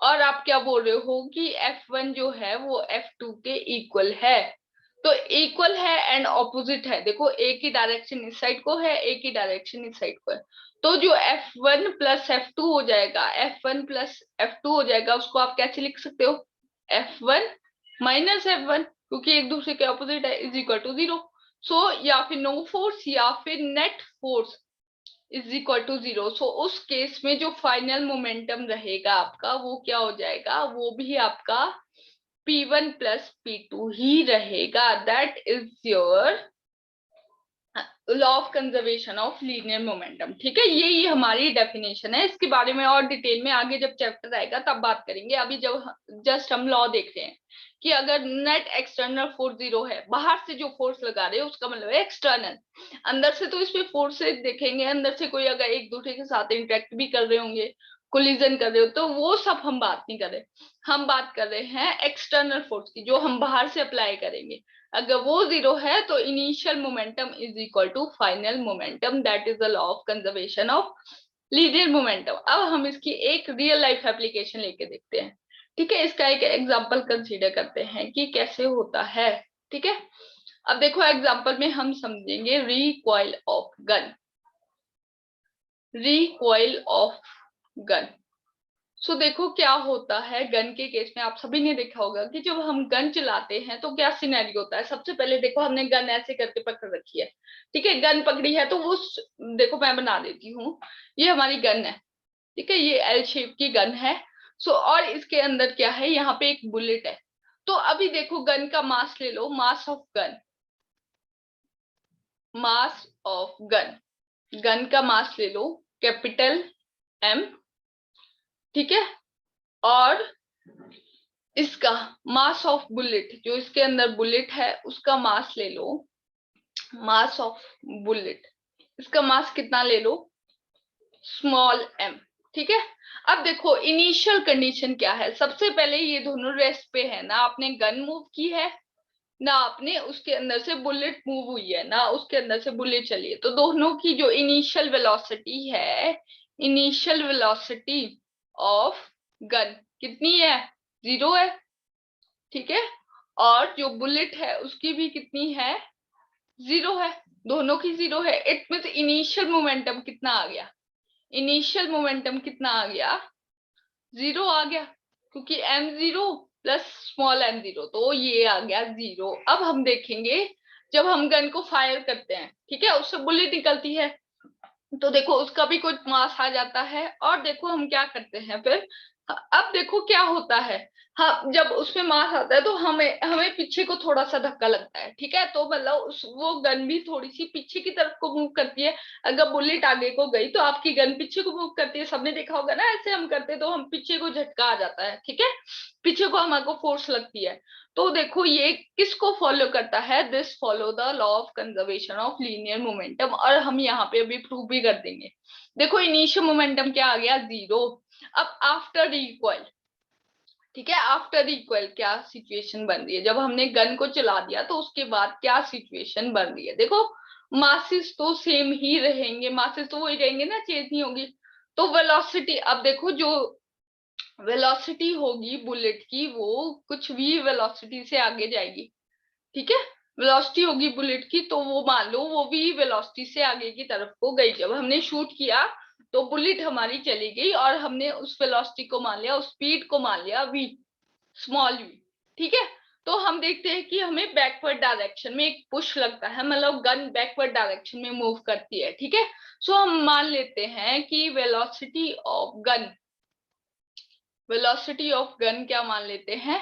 Speaker 1: और आप क्या बोल रहे हो कि F1 जो है वो F2 के इक्वल है। तो इक्वल है एंड ऑपोजिट है, देखो एक ही डायरेक्शन इस साइड को है, एक ही डायरेक्शन इस साइड को है, तो जो F1 प्लस F2 हो जाएगा, F1 प्लस F2 हो जाएगा, उसको आप कैसे लिख सकते हो, F1 माइनस F1, क्योंकि एक दूसरे के ऑपोजिट है, is equal to zero. So या फिर नो फोर्स या फिर net force is equal to zero. So उस केस में जो फाइनल मोमेंटम रहेगा आपका वो क्या हो जाएगा, वो भी आपका P1 प्लस P2 ही रहेगा। That is your law of conservation of linear momentum. ठीक है, यही हमारी डेफिनेशन है, इसके बारे में और डिटेल में आगे जब चैप्टर आएगा तब बात करेंगे। अभी जब जस्ट हम लॉ देख रहे हैं कि अगर नेट एक्सटर्नल फोर्स जीरो है, बाहर से जो फोर्स लगा रहे हैं उसका मतलब है एक्सटर्नल, अंदर से तो इसमें फोर्सेस देखेंगे, अंदर से कोई अगर एक दूसरे के साथ इंटरेक्ट भी कर रहे होंगे, कोलिजन कर रहे हो, तो वो सब हम बात नहीं कर रहे, हम बात कर रहे हैं एक्सटर्नल फोर्स की जो हम बाहर से अप्लाई करेंगे। अगर वो जीरो है तो initial momentum is equal to final momentum, that is the law of conservation of linear momentum. अब हम इसकी एक रियल लाइफ एप्लीकेशन लेके देखते हैं। ठीक है, इसका एक एग्जांपल कंसीडर करते हैं कि कैसे होता है। ठीक है, अब देखो एग्जांपल में हम समझेंगे recoil of gun, recoil of gun. So देखो क्या होता है गन के केस में, आप सभी ने देखा होगा कि जब हम गन चलाते हैं तो क्या सिनेरियो होता है। सबसे पहले देखो हमने गन ऐसे करके पकड़ रखी है, ठीक है, गन पकड़ी है तो वो देखो मैं बना देती हूँ, ये हमारी गन है। ठीक है, ये एल शेप की गन है। सो और इसके अंदर क्या है, यहाँ पे एक बुलेट है। तो अभी देखो गन का मास ले लो, mass of gun, mass of gun, gun का मास ले लो कैपिटल M। ठीक है, और इसका मास ऑफ बुलेट, जो इसके अंदर बुलेट है उसका मास ले लो, मास ऑफ बुलेट, इसका मास कितना ले लो, स्मॉल m। ठीक है, अब देखो इनिशियल कंडीशन क्या है, सबसे पहले ये दोनों रेस्ट पे है ना, आपने गन मूव की है ना, आपने उसके अंदर से बुलेट मूव हुई है ना, उसके अंदर से बुलेट चली है, तो दोनों की जो इनिशियल वेलोसिटी है, इनिशियल वेलोसिटी ऑफ गन कितनी है, 0 है। ठीक है, और जो बुलेट है उसकी भी कितनी है, 0 है, दोनों की 0 है। इट मींस इनिशियल मोमेंटम कितना आ गया, इनिशियल मोमेंटम कितना आ गया, 0 आ गया, क्योंकि m0 प्लस स्मॉल m0, तो ये आ गया 0। अब हम देखेंगे जब हम गन को फायर करते हैं, ठीक है, उससे बुलेट निकलती है, तो देखो उसका भी कुछ मास आ जाता है, और देखो हम क्या करते हैं फिर, अब देखो क्या होता है, हाँ जब उसमें मास आता है तो हमें हमें पीछे को थोड़ा सा धक्का लगता है, ठीक है, तो मतलब उस वो गन भी थोड़ी सी पीछे की तरफ को मूव करती है। अगर बुलेट आगे को गई तो आपकी गन पीछे को मूव करती है, सबने देखा होगा ना, ऐसे हम करते तो हम पीछे को झटका आ जाता है, ठीक है, पीछे को हमारे को फोर्स लगती है। तो देखो ये किसको फॉलो करता है, this follow the law of conservation of linear momentum, और हम यहाँ पे अभी प्रूव भी कर देंगे। देखो इनिशियल मोमेंटम क्या आ गया, 0। अब आफ्टर रिकॉइल, ठीक है, आफ्टर रिकॉइल क्या सिचुएशन बन रही है, जब हमने गन को चला दिया तो उसके बाद क्या सिचुएशन बन रही है, देखो मासेस तो सेम ही रहेंगे, मासेस तो वही रहेंगे ना, चेंज नहीं होगी। तो वेलोसिटी, अब देखो जो वेलोसिटी होगी बुलेट की वो कुछ भी वेलोसिटी से आगे जाएगी, ठीक है, वेलोसिटी होगी बुलेट की, तो वो मान लो वो भी वेलोसिटी से आगे की तरफ को गई, जब हमने शूट किया तो बुलेट हमारी चली गई और हमने उस वेलोसिटी को मान लिया, उस स्पीड को मान लिया v, स्मॉल v। ठीक है, तो हम देखते हैं कि हमें बैकवर्ड डायरेक्शन में एक पुश लगता है, मतलब गन बैकवर्ड डायरेक्शन में मूव करती है, ठीक है। सो हम मान लेते हैं कि velocity of gun, velocity of gun क्या मान लेते हैं,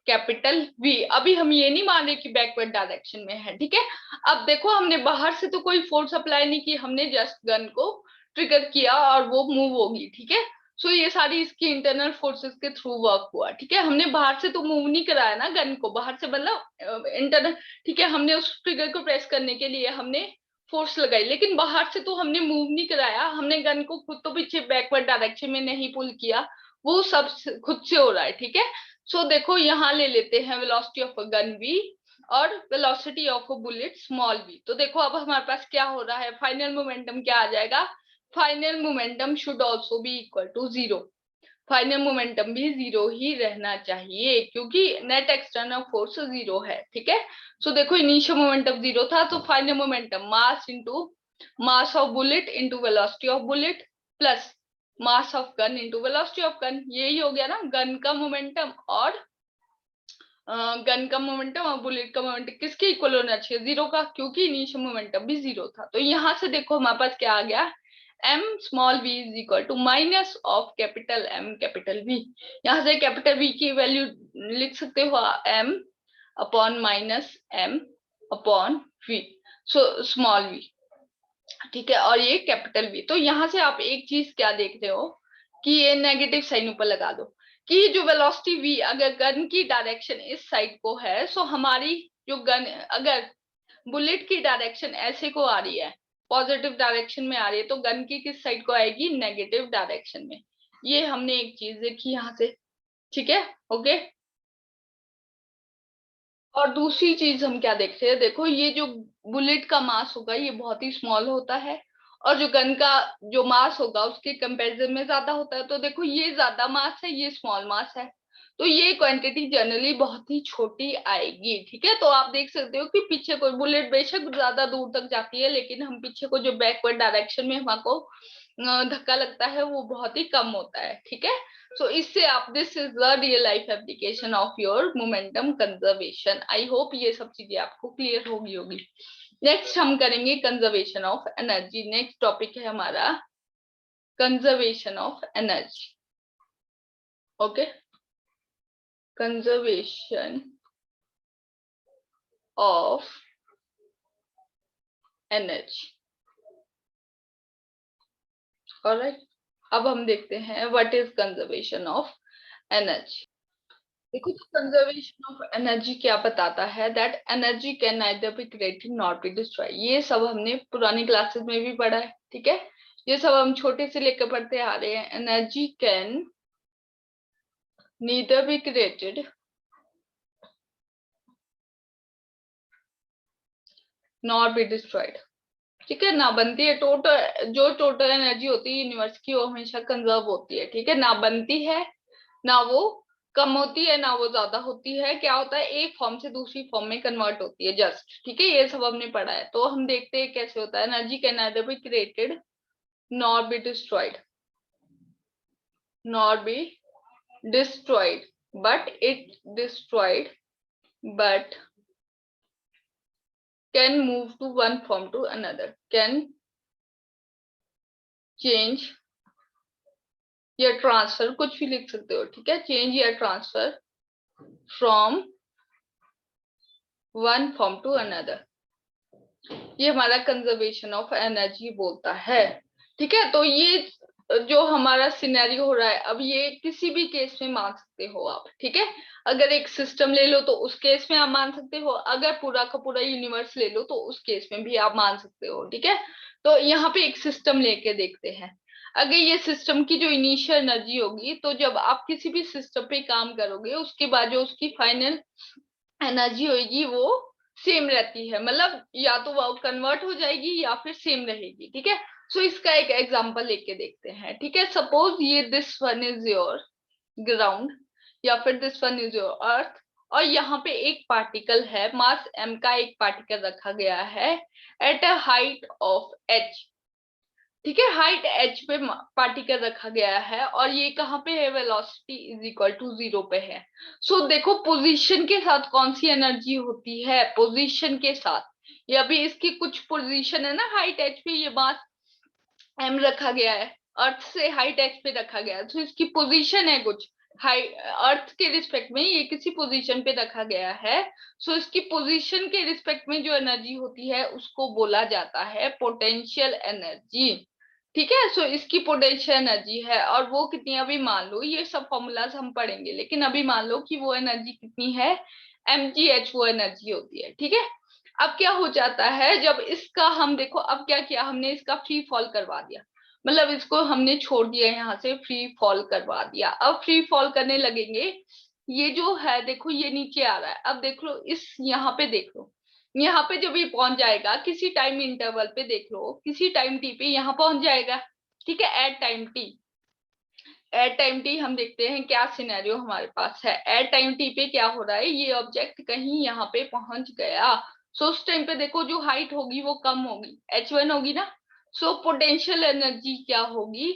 Speaker 1: कैपिटल V। अभी हम ये नहीं मान रहे कि बैकवर्ड डायरेक्शन में है, ठीक है। अब देखो हमने बाहर से तो कोई फोर्स अप्लाई नहीं की, हमने जस्ट गन को ट्रिगर किया और वो मूव होगी, ठीक है। सो ये सारी इसकी इंटरनल फोर्सेस के थ्रू वर्क हुआ, ठीक है, हमने बाहर से तो मूव नहीं कराया ना गन को, बाहर से मतलब इंटरनल, ठीक है, हमने उस ट्रिगर को प्रेस करने के लिए हमने फोर्स लगाई, लेकिन बाहर से तो हमने मूव नहीं कराया, हमने गन को खुद तो पीछे बैकवर्ड डायरेक्शन में नहीं पुल किया, वो सब खुद से हो रहा है, ठीक है। सो देखो यहाँ ले लेते हैं velocity of a gun v और velocity of a bullet small v, तो देखो अब हमारे पास क्या हो रहा है, फाइनल मोमेंटम क्या आ जाएगा, final momentum should also be equal to 0, final momentum भी 0 ही रहना चाहिए, क्योंकि नेट एक्सटर्नल फोर्स 0 है, ठीक है। सो देखो इनिशियल मोमेंटम 0 था, तो final momentum mass into mass of bullet into velocity of bullet plus mass of gun into velocity of gun, यही हो गया ना गन का मोमेंटम, और गन का मोमेंटम और बुलेट का मोमेंटम किसके इक्वल होना चाहिए, 0 का, क्योंकि इनिशियल मोमेंटम भी 0 था। तो यहाँ से देखो हमारे पास क्या आ गया, m small v is equal to minus of capital M capital V। यहाँ से कैपिटल V की वैल्यू लिख सकते हो m upon minus m upon v, so small v, ठीक है, और ये कैपिटल V। तो यहाँ से आप एक चीज क्या देख रहे हो कि ये नेगेटिव साइन ऊपर लगा दो, कि जो वेलोसिटी v अगर गन की डायरेक्शन इस साइड को है, सो हमारी जो गन अगर बुलेट की डायरेक्शन ऐसे को आ रही है, पॉजिटिव डायरेक्शन में आ रही है, तो गन की किस साइड को आएगी, नेगेटिव डायरेक्शन में। ये हमने एक चीज देखी यहाँ से, ठीक है, ओके। और दूसरी चीज हम क्या देखते हैं, देखो ये जो बुलेट का मास होगा ये बहुत ही स्मॉल होता है, और जो गन का जो मास होगा उसके कंपैरिजन में ज्यादा होता है, तो देखो ये ज्यादा मास है, ये स्मॉल मास है, तो ये क्वांटिटी जनरली बहुत ही छोटी आएगी, ठीक है। तो आप देख सकते हो कि पीछे को बुलेट बेशक ज्यादा दूर तक जाती है, लेकिन हम पीछे को जो बैकवर्ड डायरेक्शन में हमको धक्का लगता है वो बहुत ही कम होता है, ठीक है। सो इससे आप, this is the real life application of your momentum conservation. I hope ये सब चीजें आपको क्लियर होगी। नेक्स्ट हम करेंगे conservation of energy, next topic है हमारा conservation of energy, okay, conservation of energy, alright. अब हम देखते हैं what is conservation of energy. देखो तो कंजर्वेशन ऑफ एनर्जी क्या बताता है, that energy can neither be created not be destroy. ये सब हमने पुरानी क्लासेस में भी पढ़ा है, ठीक है। ये सब हम छोटे से लेकर पढ़ते आ रहे हैं। Energy can neither be created not be destroyed, ठीक है। ना बनती है, टोटल जो टोटल एनर्जी होती है यूनिवर्स की वो हमेशा कंजर्व होती है, ठीक है। ना बनती है, ना वो कम होती है, ना वो ज्यादा होती है। क्या होता है, एक फॉर्म से दूसरी फॉर्म में कन्वर्ट होती है जस्ट, ठीक है। ये सब हमने पढ़ा है। तो हम देखते हैं कैसे होता है। Energy can neither be created nor be destroyed, nor be destroyed, but it destroyed, but can move to one form to another, can change या ट्रांसफर, कुछ भी लिख सकते हो, ठीक है। चेंज या transfer from one form to another, ये हमारा कंजर्वेशन ऑफ एनर्जी बोलता है, ठीक है। तो ये जो हमारा सिनेरियो हो रहा है, अब ये किसी भी केस में मान सकते हो आप, ठीक है। अगर एक सिस्टम ले लो तो उस केस में आप मान सकते हो, अगर पूरा का पूरा यूनिवर्स ले लो तो उस केस में भी आप मान सकते हो, ठीक है। तो यहाँ पे एक सिस्टम लेके देखते हैं। अगर ये सिस्टम की जो इनिशियल एनर्जी होगी, तो जब आप किसी भी सिस्टम पे काम करोगे उसके बाद जो उसकी फाइनल एनर्जी होगी वो सेम रहती है, मतलब या तो वो कन्वर्ट हो जाएगी या फिर सेम रहेगी, ठीक है। सो इसका एक एग्जांपल लेके देखते हैं, ठीक है। सपोज ये this one is your ground या फिर this one is your earth, और यहाँ पे एक पार्टिकल है, मास m का एक पार्टिकल रखा गया है at a height of h, ठीक है। हाइट h पे पार्टिकल रखा गया है और ये कहाँ पे है, वेलोसिटी इज इक्वल टू 0 पे है। सो देखो पोजीशन के साथ कौन सी एनर्जी होती है, पोजीशन के साथ। ये अभी इसकी कुछ पोजीशन है ना, हाइट h पे ये मास m रखा गया है, अर्थ से हाइट h पे रखा गया है, तो इसकी पोजीशन है कुछ हाई अर्थ के रिस्पेक्ट में, ये किसी पोजीशन पे रखा गया है। सो इसकी पोजीशन के रिस्पेक्ट में जो एनर्जी होती है उसको बोला जाता है पोटेंशियल एनर्जी, ठीक है। सो इसकी पोटेंशियल एनर्जी है, और वो कितनी, अभी मान लो ये सब फॉर्मूलाज हम पढ़ेंगे, लेकिन अभी मान लो कि वो एनर्जी कितनी है, mgh वो एनर्जी होती है, ठीक है। अब क्या हो जाता है, जब इसका हम देखो, अब क्या किया हमने, इसका फ्री फॉल करवा दिया, मतलब इसको हमने छोड़ दिया, यहाँ से फ्री फॉल करवा दिया। अब फ्री फॉल करने लगेंगे, ये जो है देखो ये नीचे आ रहा है, अब देख लो इस यहाँ पे देख लो, यहाँ पे जब ये पहुंच जाएगा किसी टाइम इंटरवल पे, देख लो किसी टाइम टी पे यहाँ पहुंच जाएगा, ठीक है। At time t, at time t हम देखते हैं क्या सिनेरियो हमारे पास है। एट टाइम टी पे क्या हो रहा है, ये ऑब्जेक्ट कहीं यहाँ पे पहुंच गया। सो उस टाइम पे देखो जो हाइट होगी वो कम होगी, h1 होगी ना। सो पोटेंशियल एनर्जी क्या होगी,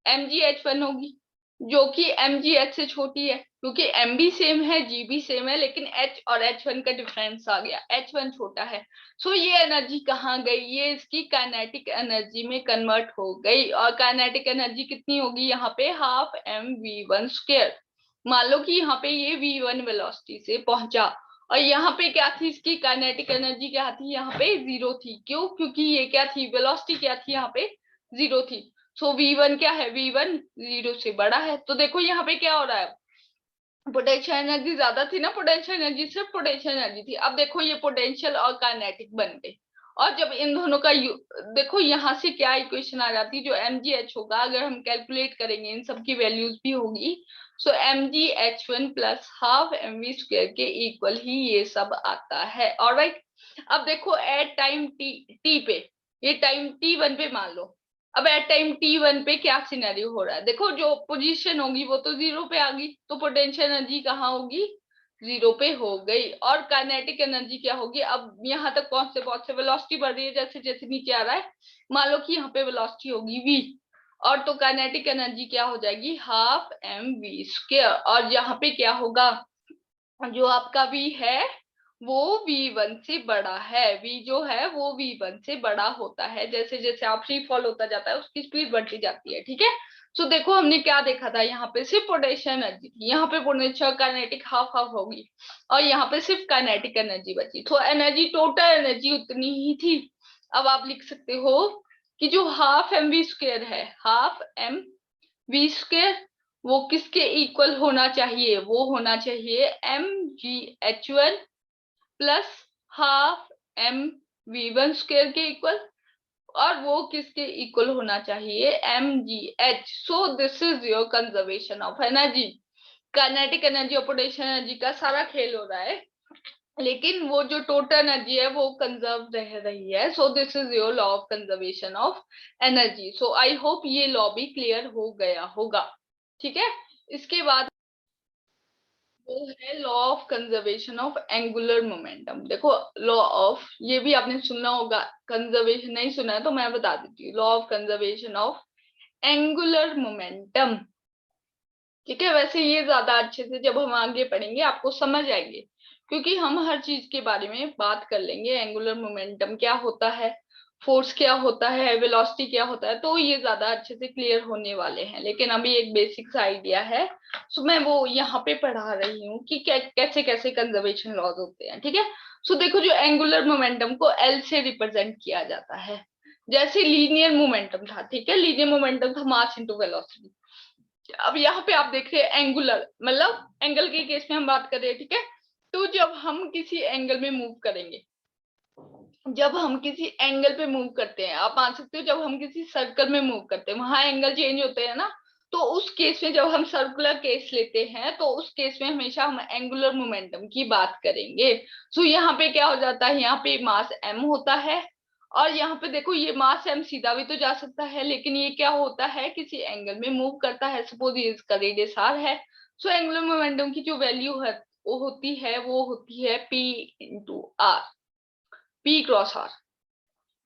Speaker 1: mgh1 होगी, जो कि mgh से छोटी है, क्योंकि m भी सेम है, g भी सेम है, लेकिन h और h1 का डिफरेंस आ गया, h1 छोटा है। सो ये एनर्जी कहाँ गई, ये इसकी काइनेटिक एनर्जी में कन्वर्ट हो गई, और काइनेटिक एनर्जी कितनी होगी यहाँ पे, हाफ mv1 स्क्वायर। मान लो कि यहाँ पे ये v1 वेलोसिटी से पहुंचा, और यहाँ पे क्या थी, इसकी काइनेटिक एनर्जी क्या थी, यहाँ पे 0 थी। क्यों, क्योंकि ये क्या थी, वेलोसिटी क्या थी यहाँ पे, 0 थी। सो v1 क्या है, v1 0 से बड़ा है। तो देखो यहाँ पे क्या हो रहा है, पोटेंशियल एनर्जी ज्यादा थी ना, पोटेंशियल एनर्जी सिर्फ पोटेंशियल एनर्जी थी। अब देखो ये पोटेंशियल और काइनेटिक बन गए, और जब इन दोनों का देखो यहाँ से क्या इक्वेशन आ जाती है, जो mgh होगा, अगर हम कैलकुलेट करेंगे इन सब की वैल्यूज भी होगी। सो mgh1 plus half mv square के इक्वल ही ये सब आता है, ऑलराइट। अब देखो एट टाइम टी पे, ये टाइम t1 पे मान लो, अब एट टाइम t1 पे क्या सिनेरियो हो रहा है, देखो जो पोजीशन होगी वो तो 0 पे आ गई, तो पोटेंशियल एनर्जी कहाँ होगी, 0 पे हो गई। और काइनेटिक एनर्जी क्या होगी, अब यहाँ तक पहुंचते से वेलोसिटी बढ़ रही है, जैसे जैसे नीचे आ रहा है, मान लो कि यहाँ पे वेलोसिटी होगी v, और तो काइनेटिक एनर्जी क्या हो जाएगी, हाफ mv स्क्वायर। और यहाँ पे क्या होगा, जो आपका v है वो v1 से बड़ा है, v जो है वो v1 से बड़ा होता है, जैसे जैसे आप फ्री फॉल होता जाता है उसकी स्पीड बढ़ती जाती है, ठीक है। सो देखो हमने क्या देखा था, यहाँ पे सिर्फ पोटेंशियल एनर्जी थी, यहाँ पे पोटेंशियल काइनेटिक हाफ हाफ होगी, और यहाँ पे सिर्फ काइनेटिक एनर्जी बची, तो एनर्जी टोटल एनर्जी उतनी ही थी। अब आप लिख सकते हो कि जो हाफ mv स्क्वायर है, हाफ mv स्क्वायर वो किसके इक्वल होना चाहिए, वो होना चाहिए mgh1 plus half mv1 square के इक्वल, और वो किसके इक्वल होना चाहिए, mgh। So this is your conservation of energy. Kinetic energy और पोटेंशियल एनर्जी का सारा खेल हो रहा है, लेकिन वो जो टोटल एनर्जी है वो कंजर्व रह रही है। So this is your law of conservation of energy. So I hope ये लॉ भी क्लियर हो गया होगा, ठीक है। इसके बाद वो है law of conservation of angular momentum. देखो लॉ ऑफ, ये भी आपने सुनना होगा, कंजर्वेशन नहीं सुना है तो मैं बता देती हूँ। Law of conservation of angular momentum, ठीक है। वैसे ये ज्यादा अच्छे से जब हम आगे पढ़ेंगे आपको समझ आएंगे, क्योंकि हम हर चीज के बारे में बात कर लेंगे। एंगुलर मोमेंटम क्या होता है, फोर्स क्या होता है, वेलोसिटी क्या होता है, तो ये ज्यादा अच्छे से क्लियर होने वाले हैं। लेकिन अभी एक बेसिक सा आइडिया है, सो मैं वो यहाँ पे पढ़ा रही हूँ कि कैसे कैसे कंजर्वेशन लॉज होते हैं, ठीक है। सो देखो, जो एंगुलर मोमेंटम को एल से रिप्रेजेंट किया जाता है, जैसे लीनियर मोमेंटम था, ठीक है। लीनियर मोमेंटम था मास इंटू वेलोसिटी। अब यहाँ पे आप देख रहे हैं एंगुलर, मतलब एंगल के केस में हम बात कर रहे हैं, ठीक है। तो जब हम किसी एंगल में मूव करेंगे, जब हम किसी एंगल पे मूव करते हैं, आप मान सकते हो जब हम किसी सर्कल में मूव करते हैं वहां एंगल चेंज होते हैं ना, तो उस केस में जब हम सर्कुलर केस लेते हैं तो उस केस में हमेशा हम एंगुलर मोमेंटम की बात करेंगे। सो यहाँ पे क्या हो जाता है, यहाँ पे मास m होता है, और यहाँ पे देखो ये मास m सीधा भी तो जा सकता है, लेकिन ये क्या होता है, किसी एंगल में मूव करता है। सपोज ये इसका रेडियस r है, सो एंगुलर मोमेंटम की जो वैल्यू है वो होती है p into r, p cross r,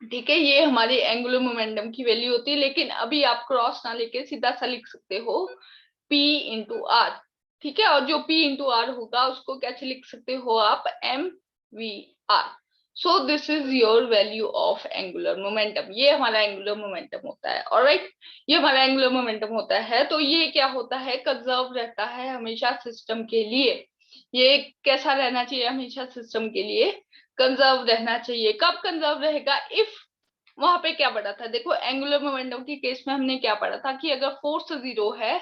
Speaker 1: ठीक है। ये हमारी एंगुलर मोमेंटम की वैल्यू होती है। लेकिन अभी आप क्रॉस ना लेके सीधा सा लिख सकते हो p इंटू आर, ठीक है। और जो p इंटू आर होगा उसको कैसे लिख सकते हो आप, m v r. So this is your value of angular momentum. ये हमारा एंगुलर मोमेंटम होता है, ऑलराइट। ये हमारा एंगुलर मोमेंटम होता है। तो ये क्या होता है, कंजर्व रहता है हमेशा सिस्टम के लिए। ये कैसा रहना चाहिए, हमेशा सिस्टम के लिए कंजर्व रहना चाहिए। कब कंजर्व रहेगा, इफ वहां पे क्या पढ़ा था, देखो एंगुलर मोमेंटम के केस में हमने क्या पढ़ा था कि अगर फोर्स जीरो है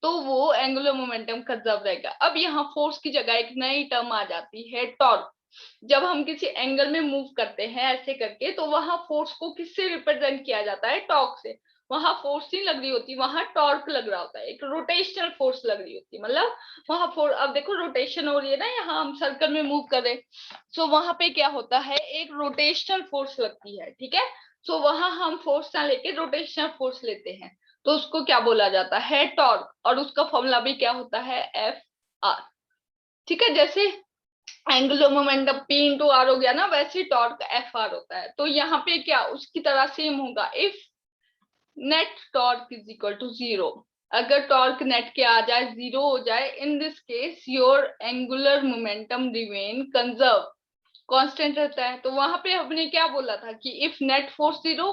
Speaker 1: तो वो एंगुलर मोमेंटम कंजर्व रहेगा। अब यहाँ फोर्स की जगह एक नई टर्म आ जाती है, टॉर्क। जब हम किसी एंगल में मूव करते हैं ऐसे करके, तो वहां फोर्स को किससे रिप्रेजेंट किया जाता है, टॉर्क से। वहां फोर्स नहीं लग रही होती, वहां टॉर्क लग रहा होता है, एक रोटेशनल फोर्स लग रही होती है। मतलब वहां फोर्स, अब देखो रोटेशन हो रही है ना, यहाँ हम सर्कल में मूव कर रहे, सो वहां पे क्या होता है, एक रोटेशनल फोर्स लगती है, ठीक है। सो वहां हम फोर्स ना लेके रोटेशनल फोर्स लेते हैं, तो उसको क्या बोला जाता है, टॉर्क। और उसका फॉर्मूला भी क्या होता है, एफ आर, ठीक है। जैसे angular momentum p into r हो गया ना, वैसे टॉर्क एफ आर होता है। तो यहाँ पे क्या उसकी तरह सेम होगा, if net torque is equal to zero, अगर टॉर्क नेट के आ जाए, जीरो हो जाए, in this case your angular momentum remain conserve, constant रहता है। तो वहां पे हमने क्या बोला था कि if net force zero,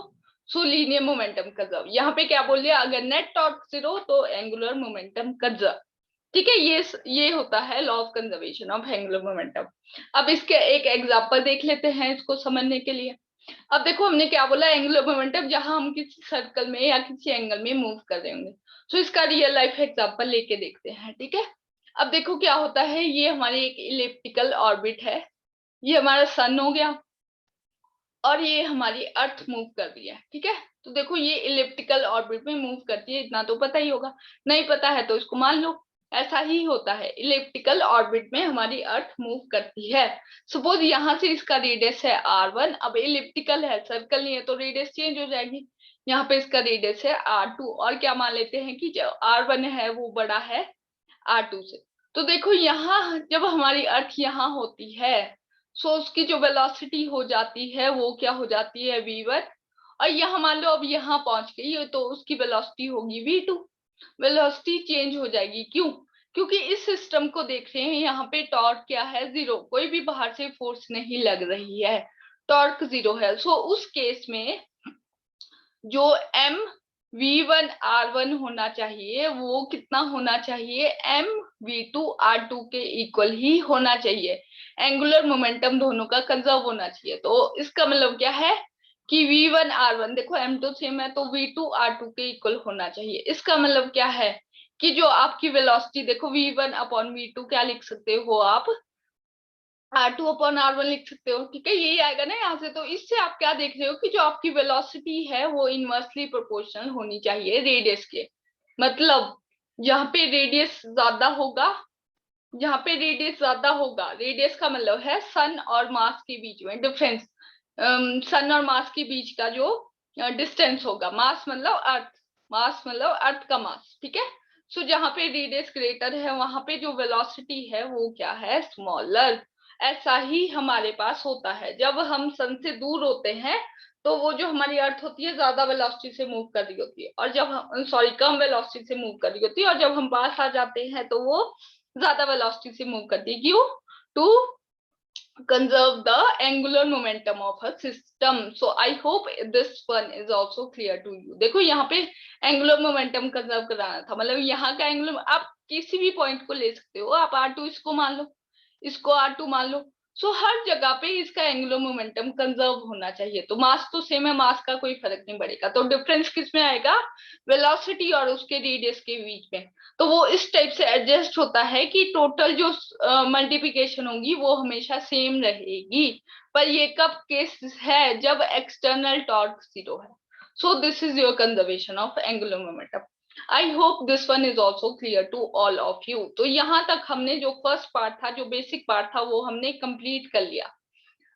Speaker 1: so linear momentum conserve. यहाँ पे क्या बोल दिया, अगर नेट टॉर्क जीरो तो एंगुलर मोमेंटम कंजर्व, ठीक है। ये होता है law of conservation of angular momentum. अब इसके एक एग्जांपल देख लेते हैं इसको समझने के लिए। अब देखो हमने क्या बोला, एंगुलर मोमेंटम जहां हम किसी सर्कल में या किसी एंगल में मूव कर रहे होंगे। तो इसका रियल लाइफ एग्जांपल लेके देखते हैं, ठीक है। अब देखो क्या होता है, ये हमारी एक इलिप्टिकल ऑर्बिट है, ये हमारा सन हो गया, और ये हमारी अर्थ मूव कर रही है, ठीक है। तो देखो ये इलिप्टिकल ऑर्बिट में मूव करती है, इतना तो पता ही होगा, नहीं पता है तो इसको मान लो। ऐसा ही होता है, इलिप्टिकल ऑर्बिट में हमारी अर्थ मूव करती है। सपोज यहाँ से इसका रेडियस है r1, अब इलिप्टिकल है, सर्कल नहीं है, तो रेडियस चेंज हो जाएगी। यहाँ पे इसका रेडियस है r2, और क्या मान लेते हैं कि जो r1 है वो बड़ा है r2 से। तो देखो यहाँ जब हमारी अर्थ यहाँ होती है, सो उसकी जो वेलोसिटी हो जाती है वो क्या हो जाती है, v1। और यहाँ मान लो अब यहाँ पहुंच गई है, तो उसकी वेलोसिटी होगी v2। वेलोसिटी चेंज हो जाएगी, क्यों, क्योंकि इस सिस्टम को देख रहे हैं, यहाँ पे टॉर्क क्या है, जीरो, कोई भी बाहर से फोर्स नहीं लग रही है, टॉर्क जीरो है। सो उस केस में जो m v1 r1 होना चाहिए वो कितना होना चाहिए, m v2 r2 के इक्वल ही होना चाहिए। एंगुलर मोमेंटम दोनों का कंजर्व होना चाहिए। तो इसका मतलब क्या है कि v1 r1, देखो m तो सेम है, तो v2 r2 के इक्वल होना चाहिए। इसका मतलब क्या है कि जो आपकी वेलोसिटी देखो v1 अपॉन v2 क्या लिख सकते हो आप, r2 अपॉन r1 लिख सकते हो, ठीक है, यही आएगा ना यहाँ से। तो इससे आप क्या देख रहे हो कि जो आपकी वेलोसिटी है वो इनवर्सली प्रोपोर्शनल होनी चाहिए रेडियस के। मतलब यहाँ पे रेडियस ज्यादा होगा, यहाँ पे रेडियस ज्यादा होगा, रेडियस का मतलब है सन और मास के बीच में डिफरेंस, सन और मास के बीच का जो डिस्टेंस होगा, मास मतलब अर्थ, मास मतलब अर्थ का मास, ठीक है। सो जहाँ पे रेडियस ग्रेटर है वहां पे जो वेलोसिटी है वो क्या है, स्मॉलर। ऐसा ही हमारे पास होता है जब हम सन से दूर होते हैं तो वो जो हमारी अर्थ होती है ज्यादा वेलोसिटी से मूव कर रही होती है, और जब हम सॉरी कम वेलोसिटी से मूव कर रही होती है, और जब हम पास आ जाते हैं तो वो ज्यादा वेलोसिटी से मूव करती है। क्यों? To conserve the angular momentum of a system. So I hope this one is also clear to you. देखो यहाँ पे angular momentum conserve कराना था, मतलब यहाँ का angular, आप किसी भी पॉइंट को ले सकते हो, आप r2 इसको मान लो, इसको r2 मान लो। सो हर जगह पे इसका एंगुलर मोमेंटम कंजर्व होना चाहिए। तो मास तो सेम है, मास का कोई फर्क नहीं पड़ेगा। तो डिफरेंस किस में आएगा, वेलोसिटी और उसके रेडियस के बीच में। तो वो इस टाइप से एडजस्ट होता है कि टोटल जो मल्टीप्लिकेशन होगी वो हमेशा सेम रहेगी। पर ये कब केस है, जब एक्सटर्नल टॉर्क जीरो है। So this is your conservation of angular momentum. I hope this one is also clear to all of you. तो यहाँ तक हमने जो फर्स्ट पार्ट था, जो बेसिक पार्ट था, वो हमने कंप्लीट कर लिया।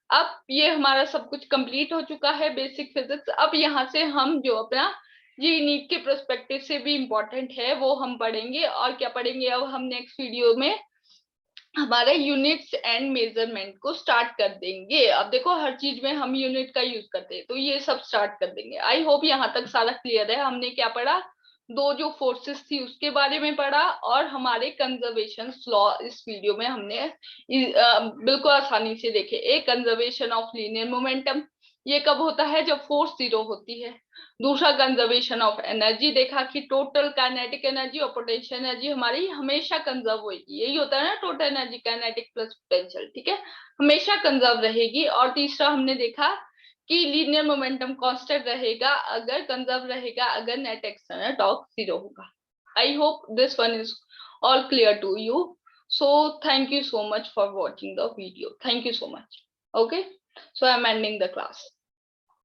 Speaker 1: अब ये हमारा सब कुछ कंप्लीट हो चुका है, बेसिक फिजिक्स। अब यहाँ से हम जो अपना ये नीट के प्रोस्पेक्टिव से भी इम्पोर्टेंट है वो हम पढ़ेंगे। और क्या पढ़ेंगे अब हम नेक्स्ट वीडियो में, हमारे यूनिट्स एंड मेजरमेंट को स्टार्ट कर देंगे। अब देखो हर चीज में हम यूनिट का यूज करते हैं, तो ये सब स्टार्ट कर देंगे। आई होप यहाँ तक सारा क्लियर है। हमने क्या पढ़ा, दो जो फोर्सेस थी उसके बारे में पढ़ा, और हमारे कंजर्वेशन लॉ इस वीडियो में हमने बिल्कुल आसानी से देखे। एक कंजर्वेशन ऑफ लीनियर मोमेंटम, ये कब होता है, जब फोर्स जीरो होती है। दूसरा कंजर्वेशन ऑफ एनर्जी, देखा कि टोटल काइनेटिक एनर्जी और पोटेंशियल एनर्जी हमारी हमेशा कंजर्व होगी। यही होता है ना total energy, kinetic plus potential, ठीक है, हमेशा कंजर्व रहेगी। और तीसरा हमने देखा कि लीनियर मोमेंटम कांस्टेंट रहेगा अगर कंजर्व रहेगा, अगर नेट एक्सटर्नल टॉर्क जीरो होगा। आई hope this one is all clear to you. So thank you so much for watching the video. Thank you so much. Okay, so I'm ending the class.